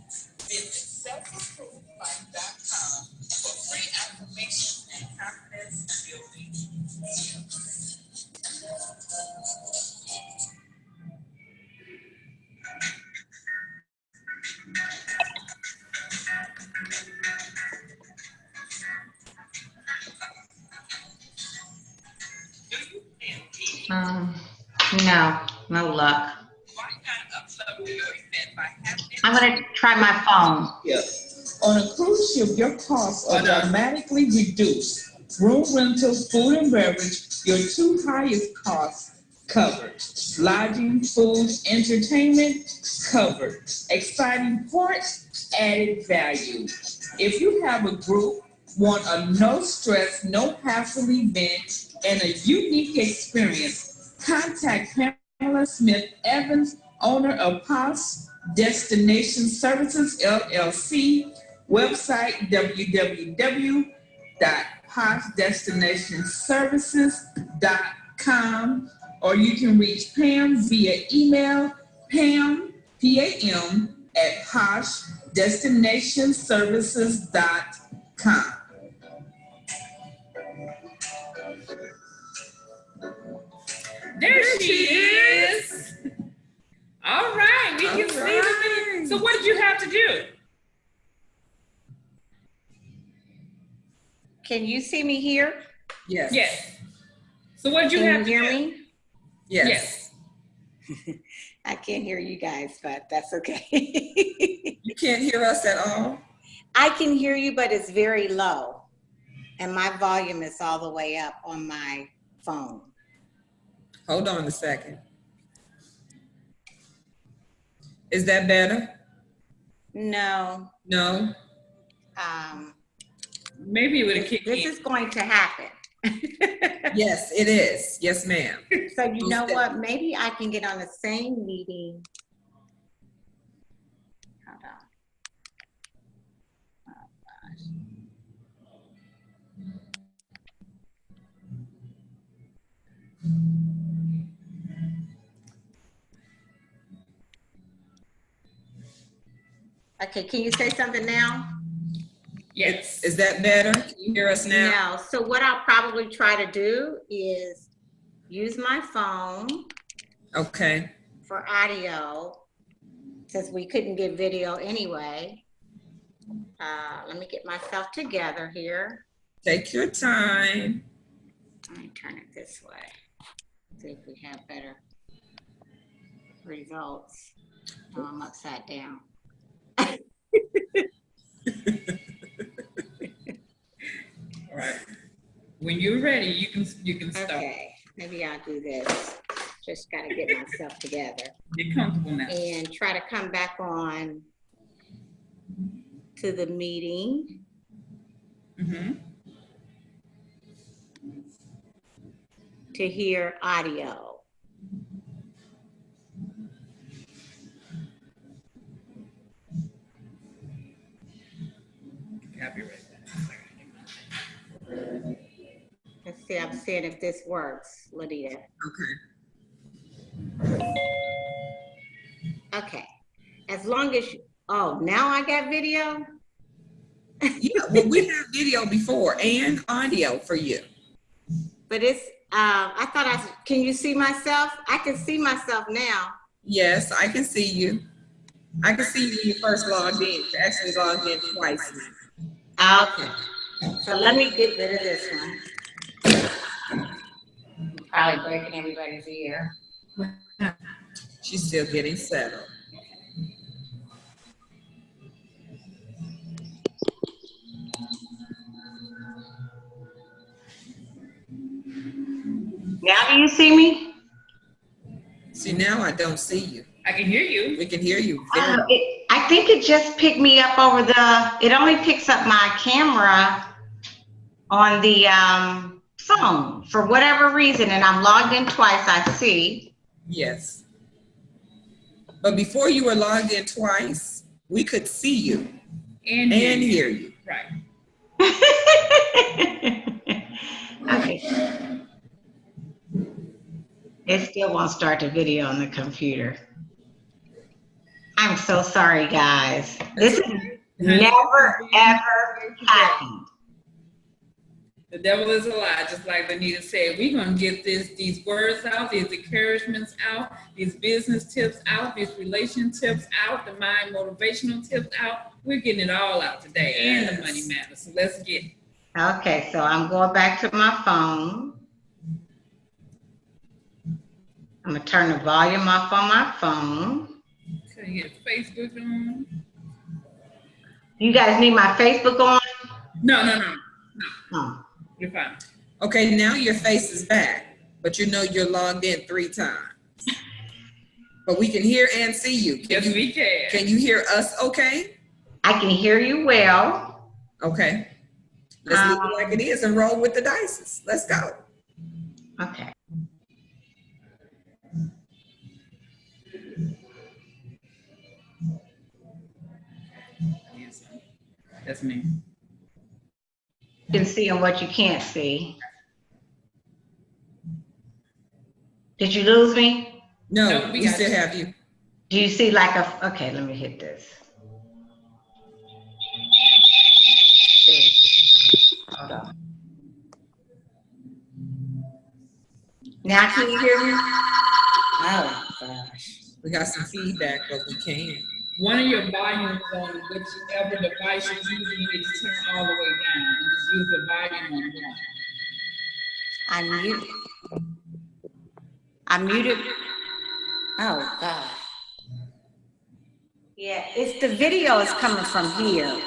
visit selfimprovedlife.com for free affirmation and confidence building tips. No luck. Why not upload your event by having I'm going to try my phone. On a cruise ship, your costs are dramatically reduced. Room rental, food and beverage, your two highest costs covered. Lodging, food, entertainment, covered. Exciting parts, added value. If you have a group, want a no stress, no hassle event, and a unique experience, contact Pamela Smith Evans, owner of Posh Destination Services LLC. Website www.poshdestinationservices.com, or you can reach Pam via email, Pam, P-A-M, at poshdestinationservices.com. There There she is. All right, we can see the video. So what did you have to do? Can you see me here? Yes. Yes. So what did you Can have you to hear do? me? Yes. I can't hear you guys, but that's okay. You can't hear us at all? I can hear you, but it's very low. And my volume is all the way up on my phone. Hold on a second. Is that better? No. No? Maybe it would have kicked This in. is going to happen. Yes, it is. Yes, ma'am. So you know what? Maybe I can get on the same meeting. Hold on. Oh, gosh. Okay, can you say something now? Yes. Is that better? Can you hear us now? No. So what I'll probably try to do is use my phone Okay. for audio, since we couldn't get video anyway. Let me get myself together here. Take your time. Let me turn it this way. See if we have better results. Oh, I'm upside down. All right. When you're ready, you can start. Okay, maybe I'll do this. Just gotta get myself together Get comfortable now. and try to come back on to the meeting. Mm-hmm. To hear audio. Copyright. Let's see, I'm seeing if this works, Lydia. Okay. Okay, as long as you, oh, now I got video? Yeah, well, we have video before and audio for you. But it's, I thought can you see myself? I can see myself now. Yes, I can see you. I can see you when you first logged in. You actually logged in twice now. Okay, so let me get rid of this one. Probably breaking everybody's ear. She's still getting settled. Now do you see me? See, now I don't see you. I can hear you. We can hear you. I think it just picked me up over it only picks up my camera on the phone for whatever reason, and I'm logged in twice, I see. Yes. But before you were logged in twice, we could see you And hear you. Right. Okay. It still won't start the video on the computer. I'm so sorry, guys. This has never, ever happened. The devil is a lie, just like Benita said. We're going to get these words out, these encouragements out, these business tips out, these relation tips out, the mind motivational tips out. We're getting it all out today, and the money matters. So let's get it. Okay, so I'm going back to my phone. I'm going to turn the volume off on my phone. Okay, you get Facebook on? You guys need my Facebook on? No. Oh. You're fine. Okay, now your face is back, but you know you're logged in 3 times. But we can hear and see you. We can. Can you hear us okay? I can hear you well. Okay. Let's leave it like it is and roll with the dice. Let's go. Okay. That's me. You can see what you can't see. Did you lose me? No, we we got still you. have you. Do you see like okay, let me hit this. Hold on. Now can you hear me? Oh, gosh. We got some feedback, but we can. One of your volumes on whichever device you're using, you need to turn all the way down and just use the volume on one. I'm muted. Oh, God. Yeah, it's the video is coming from here.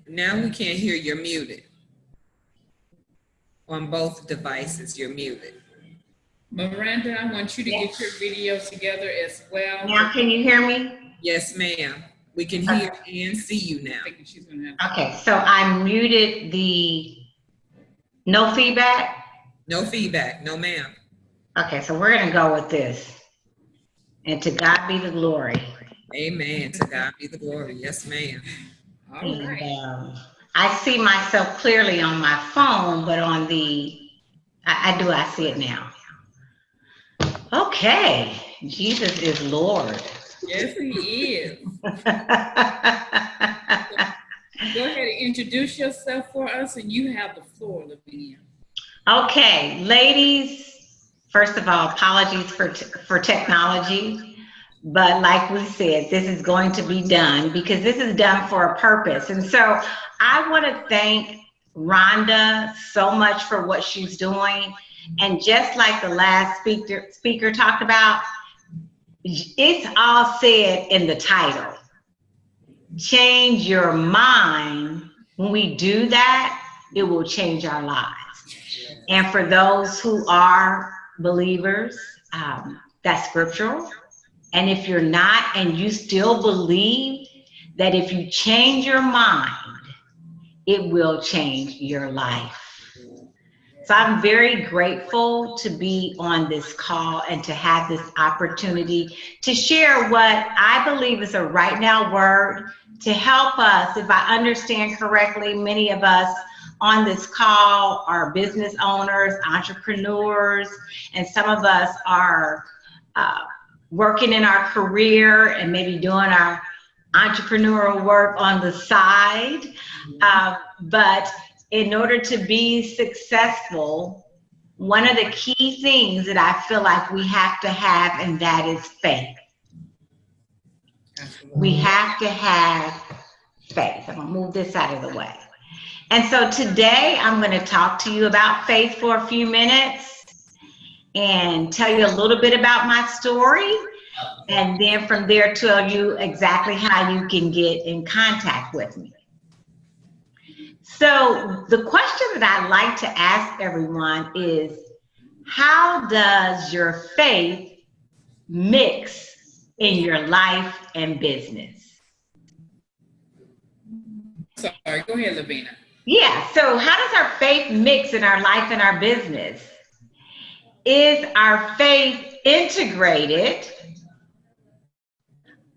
Now we can't hear, you're muted. On both devices, you're muted. Miranda, I want you to get your video together as well. Now, can you hear me? Yes, ma'am. We can hear and see you now. I think she's gonna have to. Okay, so I muted the no feedback. No feedback, no ma'am. Okay, so we're gonna go with this. And to God be the glory. Amen. To God be the glory. Yes, ma'am. All And, right. I see myself clearly on my phone, but on the, I see it now. Okay, Jesus is Lord. Yes, he is. Go ahead and introduce yourself for us, and you have the floor, Lavinia. Okay, ladies, first of all, apologies for technology. But like we said, this is going to be done because this is done for a purpose. And so I want to thank Rhonda so much for what she's doing. And just like the last speaker talked about, it's all said in the title. Change your mind. When we do that, it will change our lives. And for those who are believers, that's scriptural. And if you're not, and you still believe that if you change your mind, it will change your life. So I'm very grateful to be on this call and to have this opportunity to share what I believe is a right now word to help us. If I understand correctly, many of us on this call are business owners, entrepreneurs, and some of us are working in our career and maybe doing our entrepreneurial work on the side. But in order to be successful, one of the key things that I feel like we have to have, and that is faith. We have to have faith. I'm gonna move this out of the way. And so today I'm gonna talk to you about faith for a few minutes and tell you a little bit about my story, and then from there tell you exactly how you can get in contact with me. So the question that I like to ask everyone is, how does your faith mix in your life and business? Sorry, go ahead, Lavina. Yeah, so how does our faith mix in our life and our business? Is our faith integrated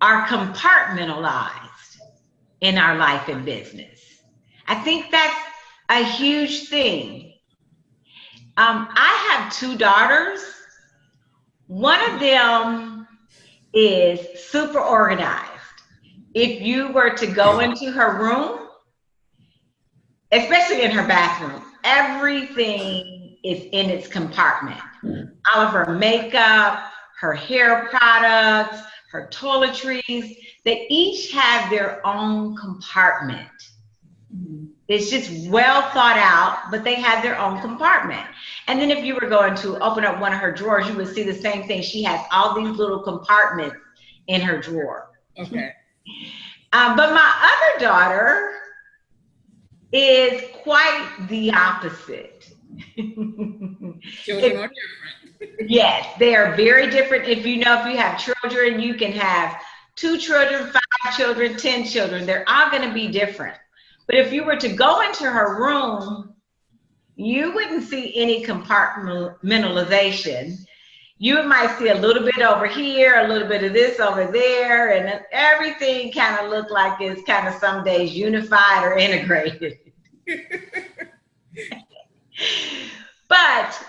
or compartmentalized in our life and business? I think that's a huge thing. I have two daughters. One of them is super organized. If you were to go into her room, especially in her bathroom, everything is in its compartment. All of her makeup, her hair products, her toiletries, they each have their own compartment. It's just well thought out, but they have their own compartment. And then if you were going to open up one of her drawers, you would see the same thing. She has all these little compartments in her drawer. Okay. But my other daughter is quite the opposite. Children are different. Yes, they are very different. If you have children, you can have 2 children, 5 children, 10 children. They're all going to be different. But if you were to go into her room, you wouldn't see any compartmentalization. you might see a little bit over here, a little bit of this over there, and then everything kind of look like it's kind of some days unified or integrated. But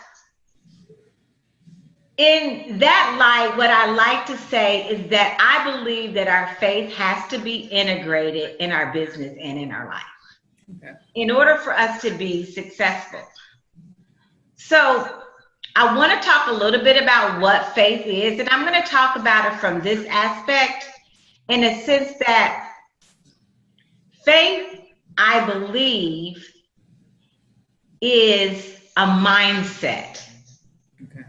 in that light, what I like to say is that I believe that our faith has to be integrated in our business and in our life, okay, in order for us to be successful. So I want to talk a little bit about what faith is, and I'm going to talk about it from this aspect, in a sense that faith, I believe, is a mindset. Okay.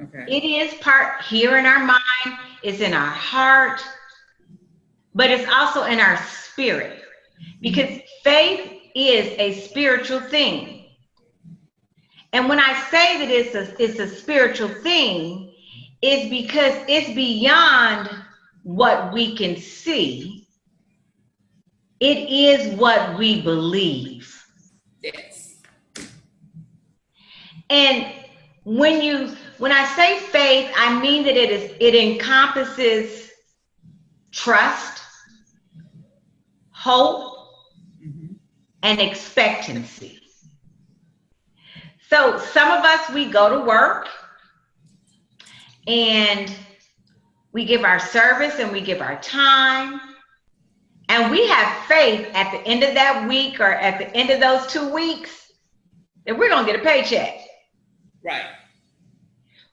Okay. It is part here in our mind, it's in our heart, but it's also in our spirit, because faith is a spiritual thing. And when I say that it's a spiritual thing, it's because it's beyond what we can see. It is what we believe. Yes. And when I say faith, I mean that it encompasses trust, hope, and expectancy. So some of us, we go to work and we give our service and we give our time, and we have faith at the end of that week or at the end of those 2 weeks that we're going to get a paycheck. Right.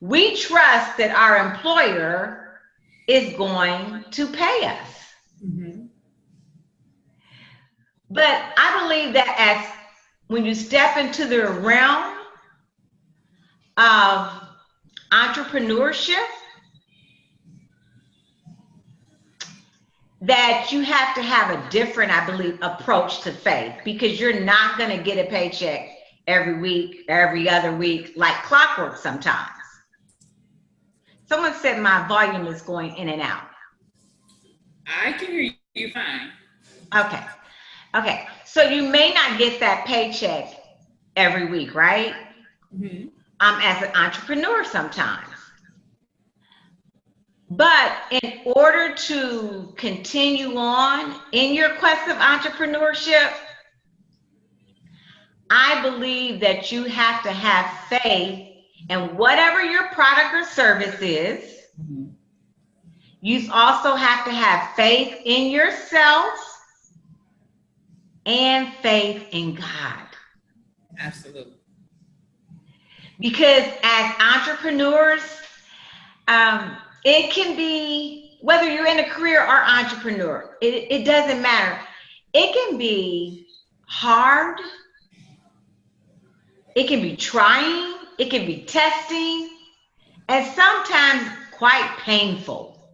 We trust that our employer is going to pay us. Mm-hmm. But I believe that when you step into the realm of entrepreneurship, that you have to have a different, I believe, approach to faith, because you're not going to get a paycheck every week, every other week, like clockwork sometimes. Someone said my volume is going in and out. I can hear you fine. Okay. Okay. So you may not get that paycheck every week, right? Mm-hmm. As an entrepreneur sometimes. But in order to continue on in your quest of entrepreneurship, I believe that you have to have faith in whatever your product or service is. Mm-hmm. You also have to have faith in yourself and faith in God. Absolutely. Because as entrepreneurs, it can be, whether you're in a career or entrepreneur, it doesn't matter. It can be hard. It can be trying. It can be testing, and sometimes quite painful.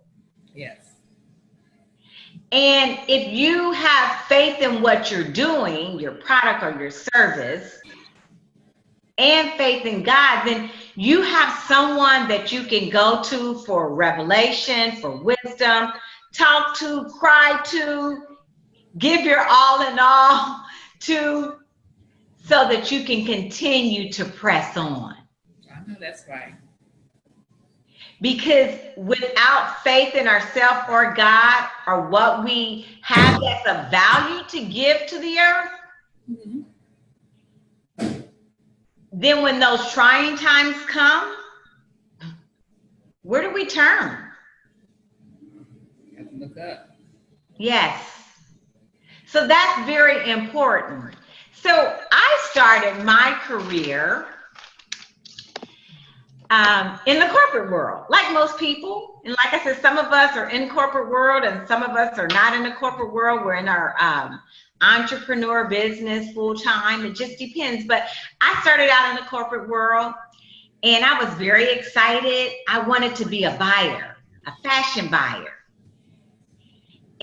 Yes. And if you have faith in what you're doing, your product or your service, and faith in God, then you have someone that you can go to for revelation, for wisdom, talk to, cry to, give your all in all to, so that you can continue to press on. I know that's right. Because without faith in ourselves or God, or what we have as a value to give to the earth, mm-hmm, then when those trying times come, where do we turn? You have to look up. Yes. So that's very important. So I started my career in the corporate world, like most people. And like I said, some of us are in corporate world and some of us are not in the corporate world. We're in our entrepreneur business full time. It just depends. But I started out in the corporate world and I was very excited. I wanted to be a buyer, a fashion buyer.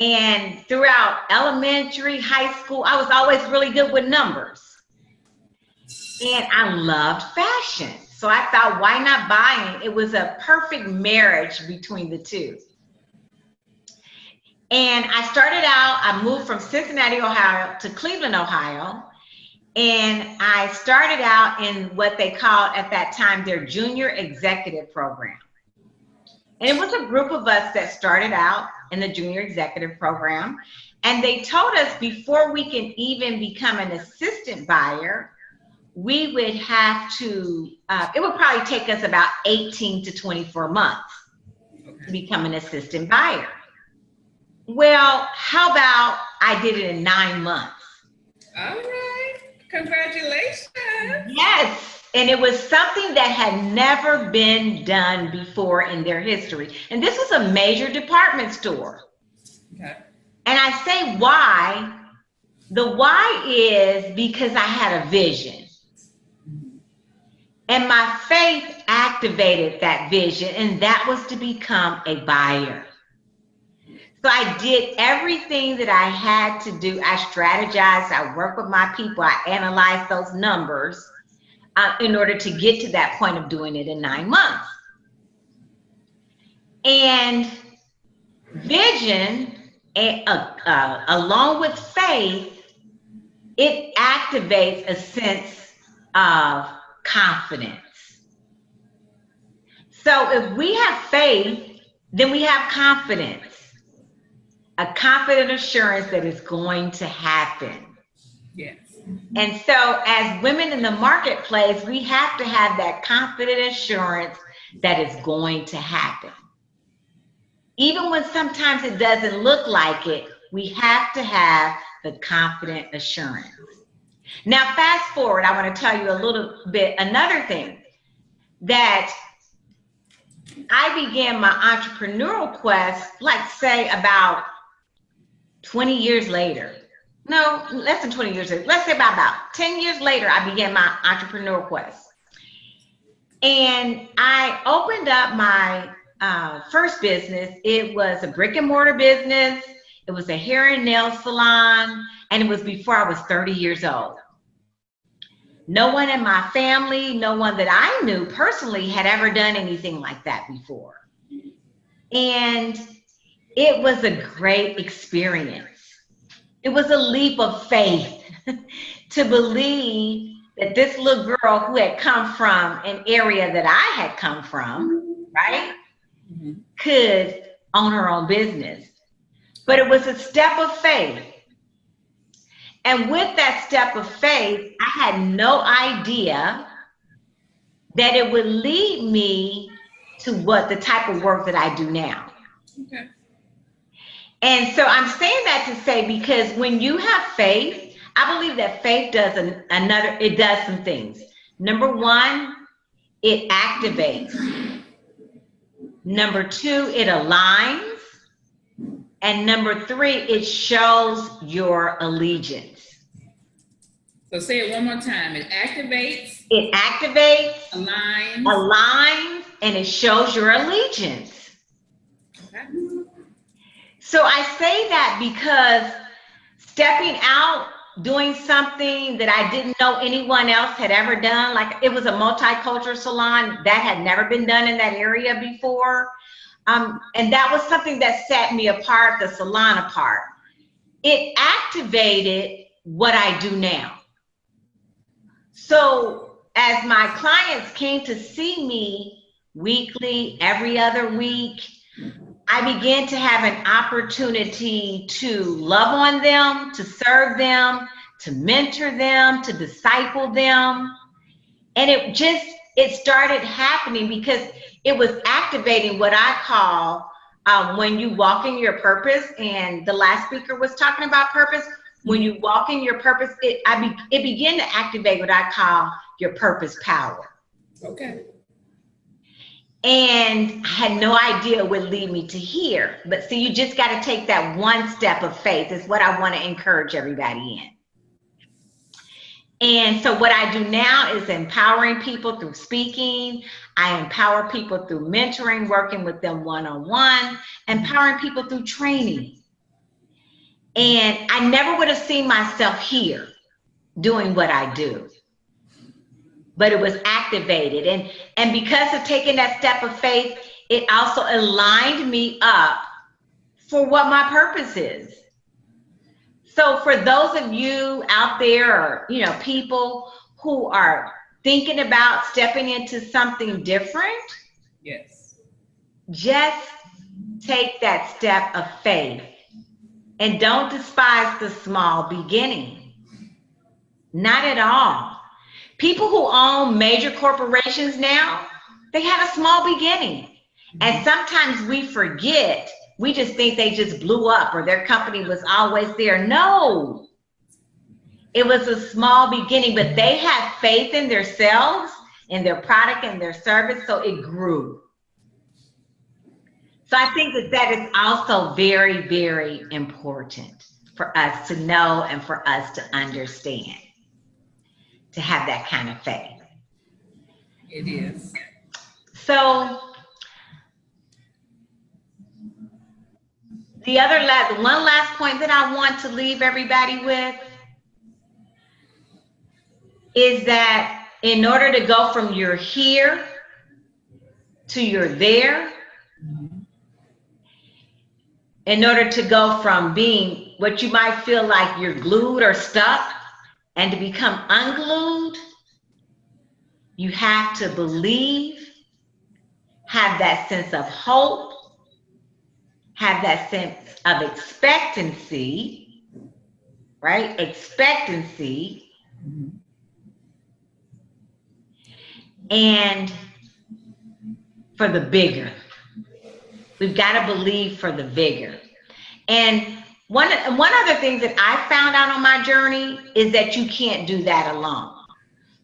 And throughout elementary, high school, I was always really good with numbers. And I loved fashion. So I thought, why not buying? It was a perfect marriage between the two. And I started out, I moved from Cincinnati, Ohio to Cleveland, Ohio. And I started out in what they called at that time their junior executive program. And it was a group of us that started out in the junior executive program. And they told us before we can even become an assistant buyer, we would have to, it would probably take us about 18 to 24 months to become an assistant buyer. Well, how about I did it in 9 months? All right. Congratulations. Yes. And it was something that had never been done before in their history. And this was a major department store. Okay. And I say why. The why is because I had a vision. And my faith activated that vision, and that was to become a buyer. So I did everything that I had to do. I strategized, I worked with my people, I analyzed those numbers in order to get to that point of doing it in 9 months. And vision, along with faith, it activates a sense of confidence. So if we have faith, then we have confidence. A confident assurance that it's going to happen. Yes. And so as women in the marketplace, we have to have that confident assurance that it's going to happen. Even when sometimes it doesn't look like it, we have to have the confident assurance. Now, fast forward, I want to tell you a little bit, another thing, that I began my entrepreneurial quest, like say about 20 years later. No, less than 20 years later. Let's say about 10 years later, I began my entrepreneurial quest. And I opened up my first business. It was a brick and mortar business. It was a hair and nail salon. And it was before I was 30 years old. No one in my family, no one that I knew personally had ever done anything like that before. And it was a great experience. It was a leap of faith to believe that this little girl who had come from an area that I had come from, right, could own her own business. But it was a step of faith. And with that step of faith, I had no idea that it would lead me to what the type of work that I do now. Okay. And so I'm saying that to say, because when you have faith, I believe that faith does it does some things. Number one, it activates. Number two, it aligns. And number three, it shows your allegiance. So say it one more time. It activates. It activates, Aligns. and it shows your allegiance. Okay. So I say that because stepping out, doing something that I didn't know anyone else had ever done, like it was a multicultural salon that had never been done in that area before. And that was something that set me apart, the salon apart. It activated what I do now. So as my clients came to see me weekly, every other week, I began to have an opportunity to love on them, to serve them, to mentor them, to disciple them. And it started happening because it was activating what I call when you walk in your purpose. And the last speaker was talking about purpose. When you walk in your purpose, it began to activate what I call your purpose power. Okay. And I had no idea it would lead me to here. But see, you just got to take that one step of faith is what I want to encourage everybody in. And so what I do now is empowering people through speaking. I empower people through mentoring, working with them one-on-one, empowering people through training. And I never would have seen myself here doing what I do. But it was activated. And because of taking that step of faith, it also aligned me up for what my purpose is. So for those of you out there, or, you know, people who are thinking about stepping into something different, Yes. just take that step of faith and don't despise the small beginning. Not at all. People who own major corporations now, they had a small beginning. And sometimes we forget, we just think they just blew up or their company was always there. No, it was a small beginning, but they had faith in themselves, in their product and their service, so it grew. So I think that that is also very, very important for us to know and for us to understand, to have that kind of faith. It is. So the one last point that I want to leave everybody with is that in order to go from you're here to you're there, in order to go from being what you might feel like you're glued or stuck and to become unglued, you have to believe, have that sense of hope, have that sense of expectancy, right? Expectancy. And for the bigger. We've got to believe for the bigger. And one other thing that I found out on my journey is that you can't do that alone.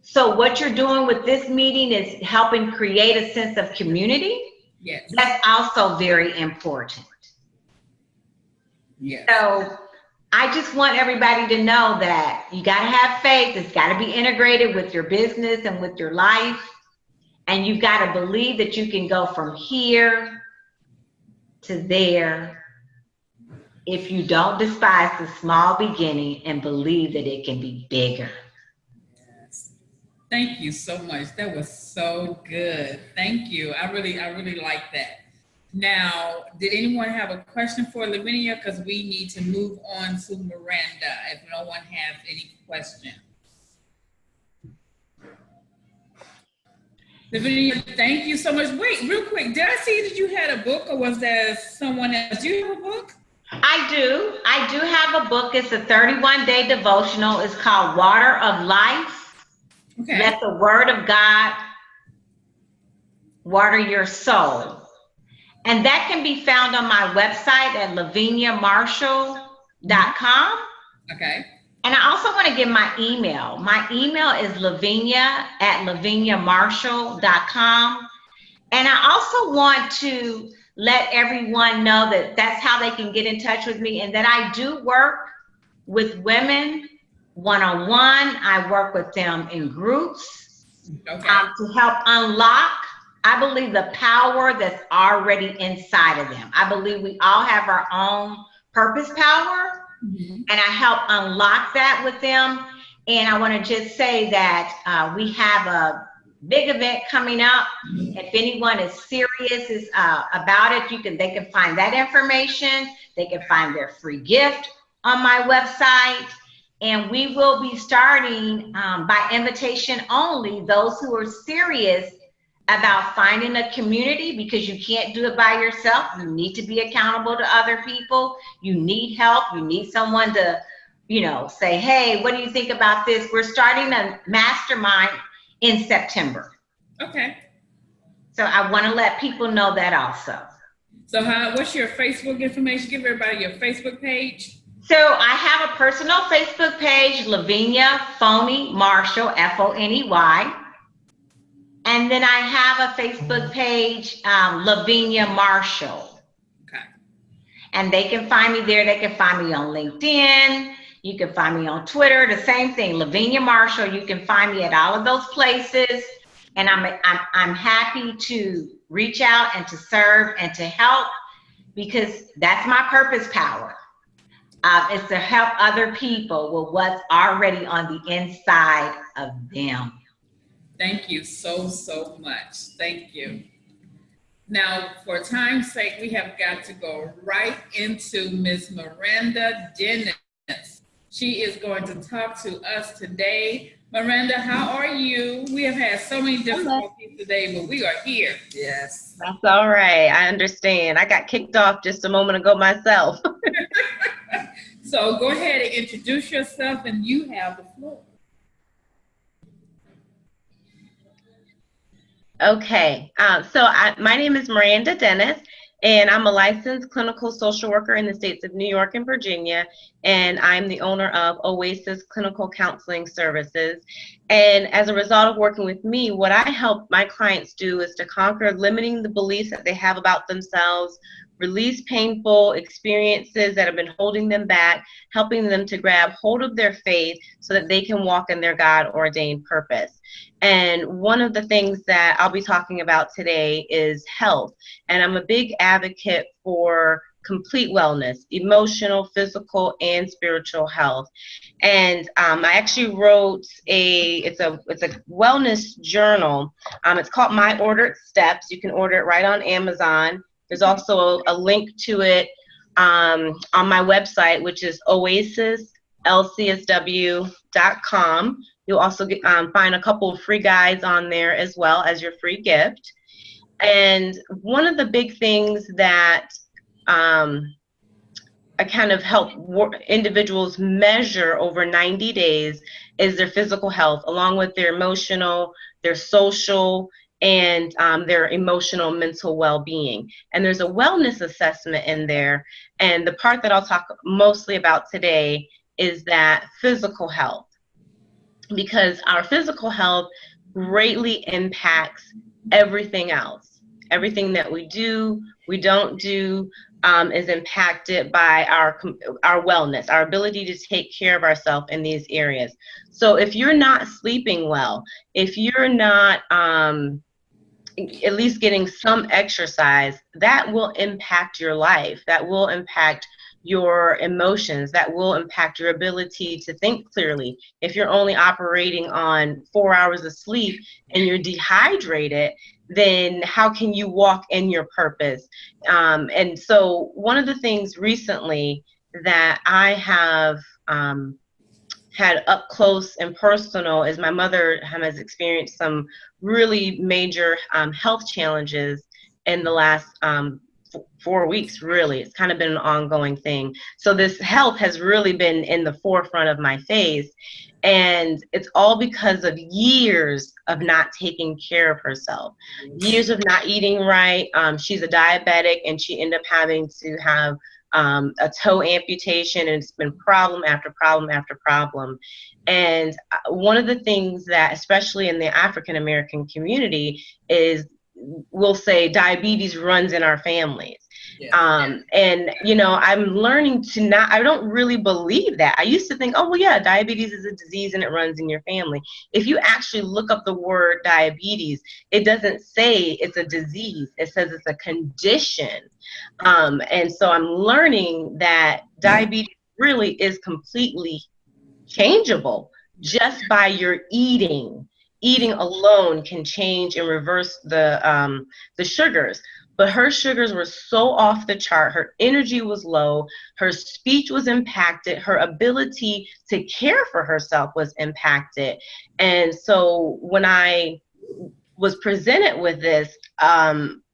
So what you're doing with this meeting is helping create a sense of community. Yes. That's also very important. Yes. So I just want everybody to know that you got to have faith. It's got to be integrated with your business and with your life. And you've got to believe that you can go from here to there if you don't despise the small beginning and believe that it can be bigger. Yes. Thank you so much. That was so good. Thank you. I really like that. Now, did anyone have a question for Lavinia? Because we need to move on to Miranda if no one has any questions. Lavinia, thank you so much. Wait, real quick, did I see that you had a book or was there someone else? Do you have a book? I do. I do have a book. It's a 31-day devotional. It's called Water of Life. Okay. Let the Word of God water your soul. And that can be found on my website at laviniamarshall.com. Okay. And I also want to give my email. My email is lavinia@laviniamarshall.com. And I also want to let everyone know that that's how they can get in touch with me, and that I do work with women one-on-one. I work with them in groups to help unlock, I believe, the power that's already inside of them. I believe we all have our own purpose power. And I help unlock that with them. And I want to just say that we have a big event coming up. If anyone is serious about it, they can find that information. They can find their free gift on my website. And we will be starting by invitation only, those who are serious about finding a community, because you can't do it by yourself. You need to be accountable to other people. You need help. You need someone to, say, hey, what do you think about this? We're starting a mastermind in September. Okay. So I want to let people know that also. So what's your Facebook information? Give everybody your Facebook page. So I have a personal Facebook page, Lavinia Phoney Marshall, Phoney. And then I have a Facebook page, Lavinia Marshall. Okay. And they can find me there. They can find me on LinkedIn. You can find me on Twitter. The same thing, Lavinia Marshall. You can find me at all of those places. And I'm happy to reach out and to serve and to help, because that's my purpose power. It's to help other people with what's already on the inside of them. Thank you so much. Thank you. Now, for time's sake, we have got to go right into Ms. Miranda Dennis. She is going to talk to us today. Miranda, how are you? We have had so many difficulties today, but we are here. Yes. That's all right. I understand. I got kicked off just a moment ago myself. So go ahead and introduce yourself, and you have the floor. Okay. My name is Miranda Dennis, and I'm a licensed clinical social worker in the states of New York and Virginia, and I'm the owner of Oasis Clinical Counseling Services. And as a result of working with me, what I help my clients do is to conquer limiting the beliefs that they have about themselves, release painful experiences that have been holding them back, helping them to grab hold of their faith so that they can walk in their God-ordained purpose. And one of the things that I'll be talking about today is health. And I'm a big advocate for complete wellness, emotional, physical, and spiritual health. And I actually wrote it's a wellness journal. It's called My Ordered Steps. You can order it right on Amazon. There's also a link to it on my website, which is oasislcsw.com. You'll also find a couple of free guides on there as well as your free gift. And one of the big things that I kind of help individuals measure over 90 days is their physical health, along with their emotional, their social, and their emotional mental well-being. And there's a wellness assessment in there. And the part that I'll talk mostly about today is that physical health, because our physical health greatly impacts everything else. Everything that we do, we don't do, is impacted by our wellness, our ability to take care of ourselves in these areas. So if you're not sleeping well, if you're not at least getting some exercise, that will impact your life. That will impact your emotions. That will impact your ability to think clearly. If you're only operating on 4 hours of sleep and you're dehydrated, then how can you walk in your purpose? And so one of the things recently that I have had up close and personal is my mother has experienced some really major health challenges in the last 4 weeks, really. It's kind of been an ongoing thing. So this health has really been in the forefront of my face. And it's all because of years of not taking care of herself, years of not eating right. She's a diabetic, and she ended up having to have a toe amputation, and it's been problem after problem after problem. And one of the things that, especially in the African American community, is we'll say diabetes runs in our families. Yeah. And you know, I'm learning to I don't really believe that. I used to think, oh well, yeah, diabetes is a disease and it runs in your family. If you actually look up the word diabetes, it doesn't say it's a disease. It says it's a condition. And so I'm learning that diabetes really is completely changeable just by your eating. Eating alone can change and reverse the sugars. But her sugars were so off the chart. Her energy was low. Her speech was impacted. Her ability to care for herself was impacted. And so when I was presented with this,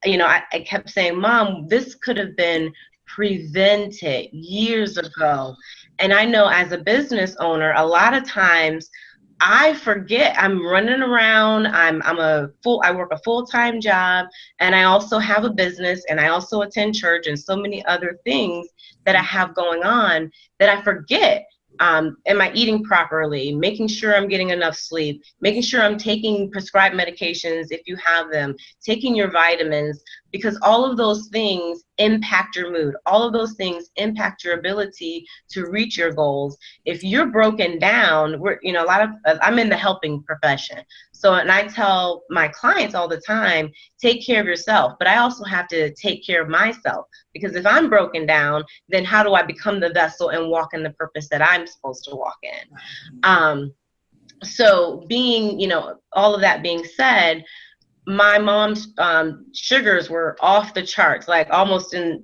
you know, I kept saying, Mom, this could have been prevented years ago. And I know as a business owner, a lot of times I forget. I'm running around. I work a full-time job, and I also have a business, and I also attend church, and so many other things that I have going on that I forget. Am I eating properly? Making sure I'm getting enough sleep, making sure I'm taking prescribed medications if you have them, taking your vitamins, because all of those things impact your mood. All of those things impact your ability to reach your goals. If you're broken down, I'm in the helping profession. So, and I tell my clients all the time, take care of yourself, but I also have to take care of myself, because if I'm broken down, then how do I become the vessel and walk in the purpose that I'm supposed to walk in? So being, you know, all of that being said, my mom's sugars were off the charts, like almost in,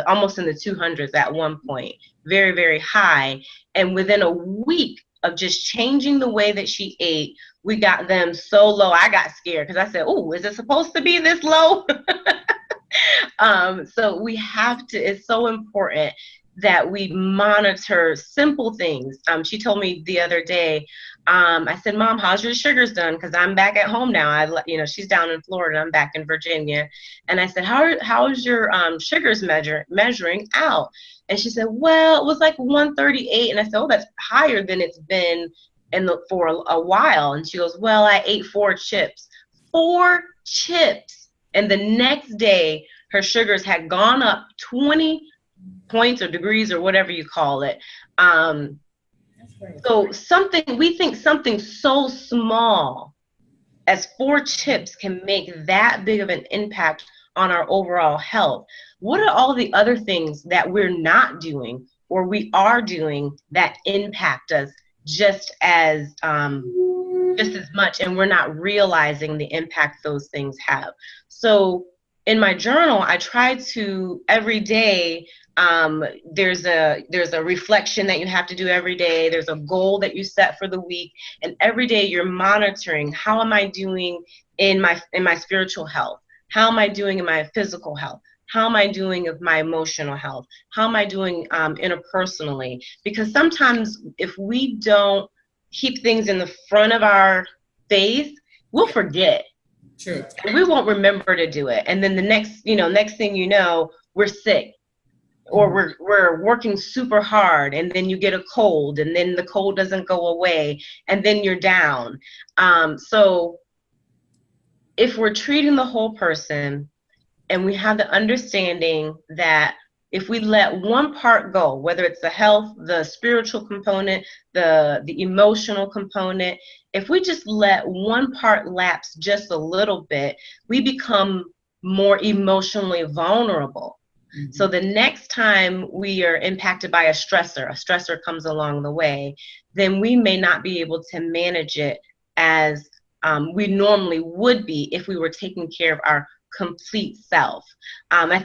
almost in the 200s at one point, very, very high. And within a week of just changing the way that she ate, we got them so low. I got scared because I said, oh, is it supposed to be this low? So we have to, it's so important that we monitor simple things. She told me the other day, I said, Mom, how's your sugars done? Because I'm back at home now. She's down in Florida, I'm back in Virginia. And I said, how's your sugars measuring out? And she said, well, it was like 138. And I said, oh, that's higher than it's been for a while. And she goes, well, I ate 4 chips. 4 chips. And the next day, her sugars had gone up 20 points or degrees or whatever you call it. So we think something so small as 4 chips can make that big of an impact on our overall health. What are all the other things that we're not doing or we are doing that impact us just as much, and we're not realizing the impact those things have? So in my journal, I try to every day, there's a reflection that you have to do every day. There's a goal that you set for the week, and every day you're monitoring, how am I doing in my spiritual health? How am I doing in my physical health? How am I doing with my emotional health? How am I doing interpersonally? Because sometimes if we don't keep things in the front of our face, we'll forget. True. We won't remember to do it. And then the next thing you know, we're sick. Or we're working super hard, and then you get a cold, and then the cold doesn't go away, and then you're down. So if we're treating the whole person, and we have the understanding that if we let one part go, whether it's the health, the spiritual component, the emotional component, if we just let one part lapse just a little bit, we become more emotionally vulnerable. So the next time we are impacted by a stressor comes along the way, then we may not be able to manage it as we normally would be if we were taking care of our complete self. I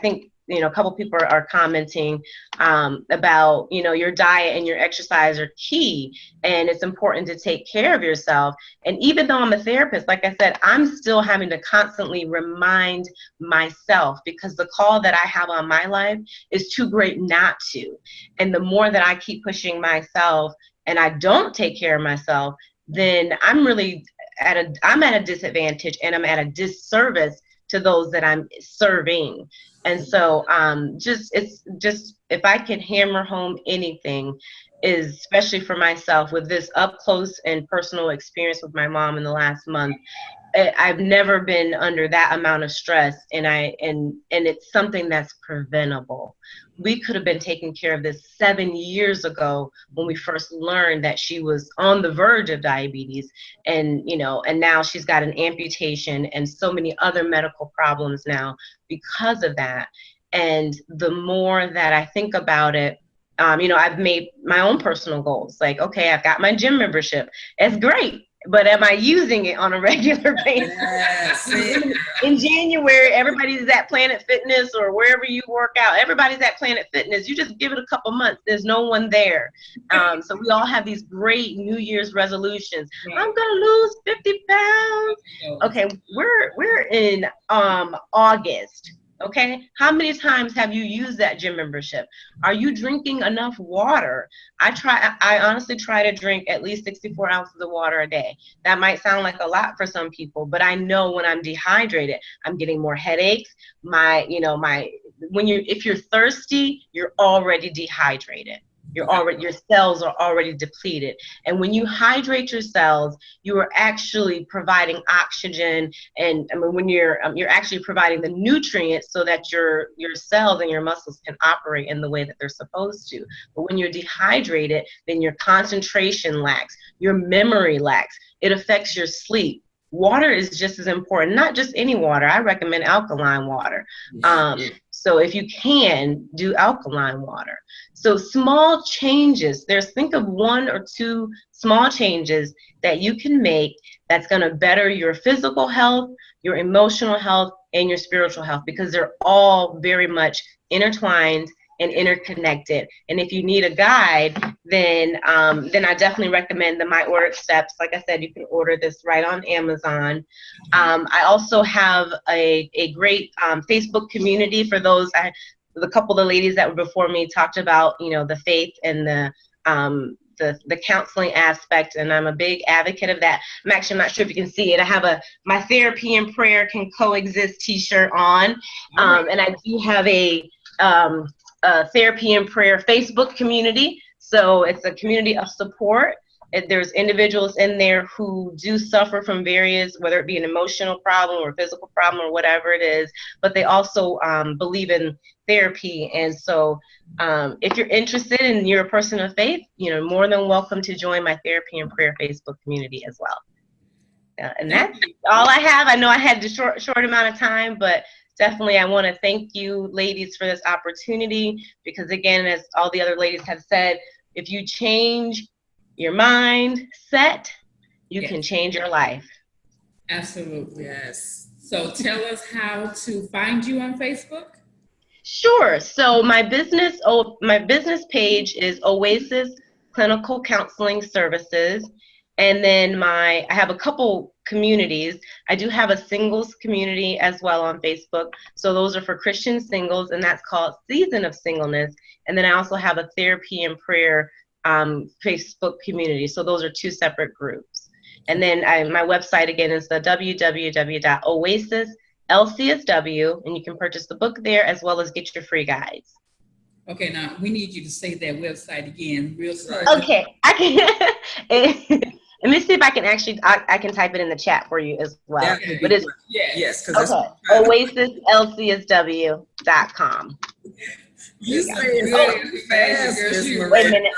think, a couple people are commenting about, your diet and your exercise are key, and it's important to take care of yourself. And even though I'm a therapist, like I said, I'm still having to constantly remind myself, because the call that I have on my life is too great not to. And the more that I keep pushing myself and I don't take care of myself, then I'm really at a disadvantage, and I'm at a disservice to those that I'm serving. And so if I could hammer home anything, is especially for myself with this up close and personal experience with my mom in the last month, I've never been under that amount of stress, and it's something that's preventable. We could have been taking care of this 7 years ago when we first learned that she was on the verge of diabetes, and now she's got an amputation and so many other medical problems now because of that. And the more that I think about it, I've made my own personal goals. Like, okay, I've got my gym membership. It's great. But am I using it on a regular basis? Yes. In January, everybody's at Planet Fitness or wherever you work out. Everybody's at Planet Fitness. You just give it a couple months. There's no one there. So we all have these great New Year's resolutions. I'm going to lose 50 pounds. Okay, we're in August. Okay, how many times have you used that gym membership? Are you drinking enough water? I honestly try to drink at least 64 ounces of water a day. That might sound like a lot for some people, but I know when I'm dehydrated, I'm getting more headaches. If you're thirsty, you're already dehydrated. Your cells are already depleted. And when you hydrate your cells, you are actually providing oxygen, and when you're actually providing the nutrients so that your cells and your muscles can operate in the way that they're supposed to. But when you're dehydrated, then your concentration lacks, your memory lacks. It affects your sleep. Water is just as important, not just any water. I recommend alkaline water. So if you can, do alkaline water. So small changes, think of 1 or 2 small changes that you can make that's going to better your physical health, your emotional health, and your spiritual health, because they're all very much intertwined and interconnected. And if you need a guide, then I definitely recommend the My Ordered Steps. Like I said, you can order this right on Amazon. I also have a great Facebook community for those. The couple of ladies that were before me talked about, you know, the faith and the counseling aspect, and I'm a big advocate of that. I'm actually not sure if you can see it. I have my Therapy and Prayer Can Coexist t-shirt on, and I do have a Therapy and Prayer Facebook community. So it's a community of support. There's individuals in there who do suffer from various, whether it be an emotional problem or physical problem or whatever it is, but they also believe in therapy. And so if you're interested and you're a person of faith, you know, more than welcome to join my Therapy and Prayer Facebook community as well. And that's all I have. I know I had a short amount of time, but definitely I want to thank you ladies for this opportunity, because again, as all the other ladies have said, if you change your mindset, you can change your life. Absolutely. Yes. So tell us how to find you on Facebook. Sure. So my business page is Oasis Clinical Counseling Services. And then I have a couple communities. I do have a singles community as well on Facebook. So those are for Christian singles, and that's called Season of Singleness. And then I also have a Therapy and Prayer Facebook community. So those are 2 separate groups. And then my website again is the www.oasislcsw, and you can purchase the book there as well as get your free guides. Okay, now we need you to say that website again real slow. Okay, I can. Let me see if I can actually, I can type it in the chat for you as well. Okay. But it's yes, okay. OasisLCSW.com. You say it fast, Miss Wait a Miranda. minute.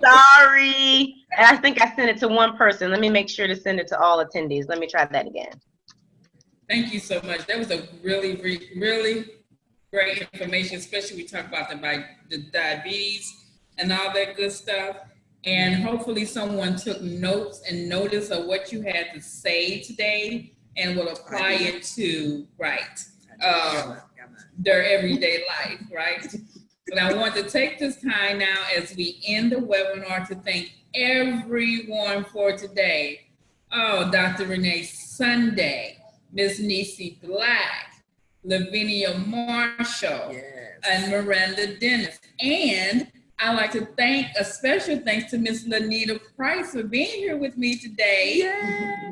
Sorry. And I think I sent it to one person. Let me make sure to send it to all attendees. Let me try that again. Thank you so much. That was a really, really great information, especially we talk about the diabetes and all that good stuff. And hopefully someone took notes and notice of what you had to say today and will apply it to, their everyday life, right? But I want to take this time now as we end the webinar to thank everyone for today. Oh, Dr. Renee Sunday, Ms. Niecy Black, Lavinia Marshall, and Miranda Dennis. And I'd like to thank a special thanks to Miss Lanita Price for being here with me today.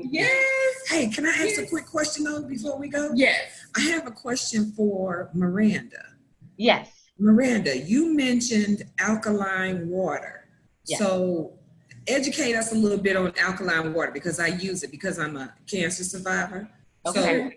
Yes. Hey, can I ask a quick question though before we go? Yes. I have a question for Miranda. Yes. Miranda, you mentioned alkaline water. Yes. So educate us a little bit on alkaline water, because I use it because I'm a cancer survivor. Okay. So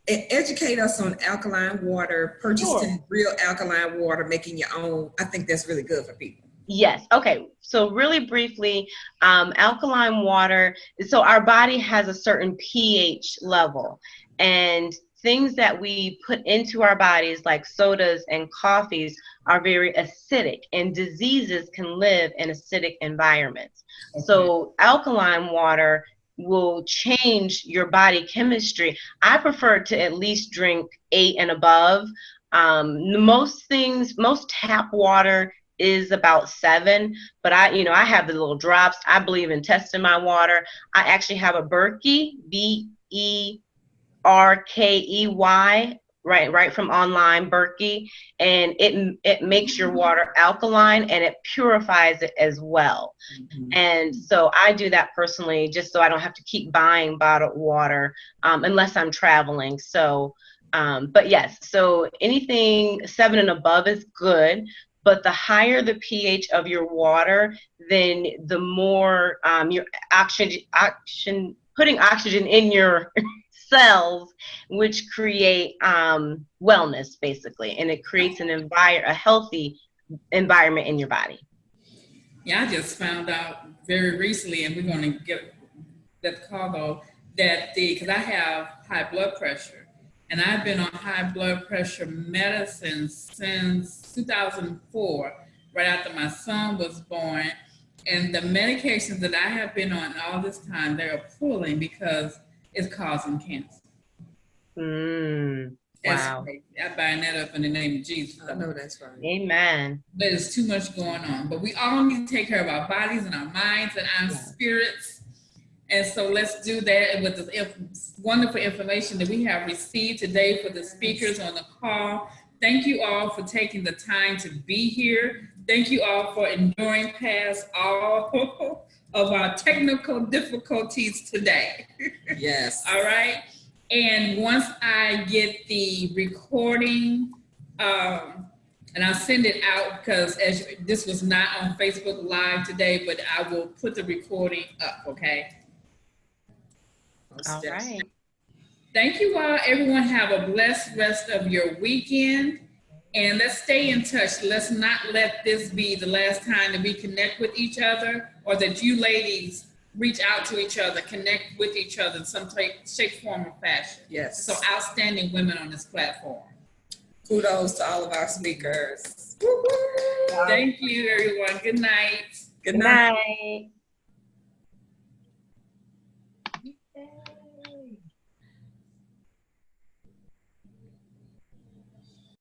educate us on alkaline water, purchasing real alkaline water, making your own. I think that's really good for people. Yes. Okay. So really briefly, alkaline water, so our body has a certain pH level, and things that we put into our bodies like sodas and coffees are very acidic, and diseases can live in acidic environments. Okay. So alkaline water will change your body chemistry. I prefer to at least drink 8 and above. Most tap water is about 7, but I have the little drops. I believe in testing my water. I actually have a Berkey, BERKEY, right from online, Berkey, and it makes your water alkaline, and it purifies it as well. Mm-hmm. And so I do that personally, just so I don't have to keep buying bottled water unless I'm traveling. So, but yes, so anything 7 and above is good. But the higher the pH of your water, then the more your putting oxygen in your cells, which create wellness, basically, and it creates a healthy environment in your body. Yeah, I just found out very recently, and we're going to get that call though, that because I have high blood pressure, And I've been on high blood pressure medicine since 2004, right after my son was born. And the medications that I have been on all this time, they're pulling because it's causing cancer. Wow. I bind that up in the name of Jesus. I know that's right. Amen. There's too much going on, but we all need to take care of our bodies and our minds and our spirits. And so let's do that with the wonderful information that we have received today for the speakers on the call. Thank you all for taking the time to be here. Thank you all for enduring past all of our technical difficulties today. Yes. All right. And once I get the recording, and I'll send it out because this was not on Facebook Live today, but I will put the recording up, okay? All right. Thank you all. Everyone have a blessed rest of your weekend. And let's stay in touch. Let's not let this be the last time that we connect with each other, or that you ladies reach out to each other, connect with each other in some shape, form, or fashion. Yes. So outstanding women on this platform. Kudos to all of our speakers. Thank you, everyone. Good night. Good night. Night.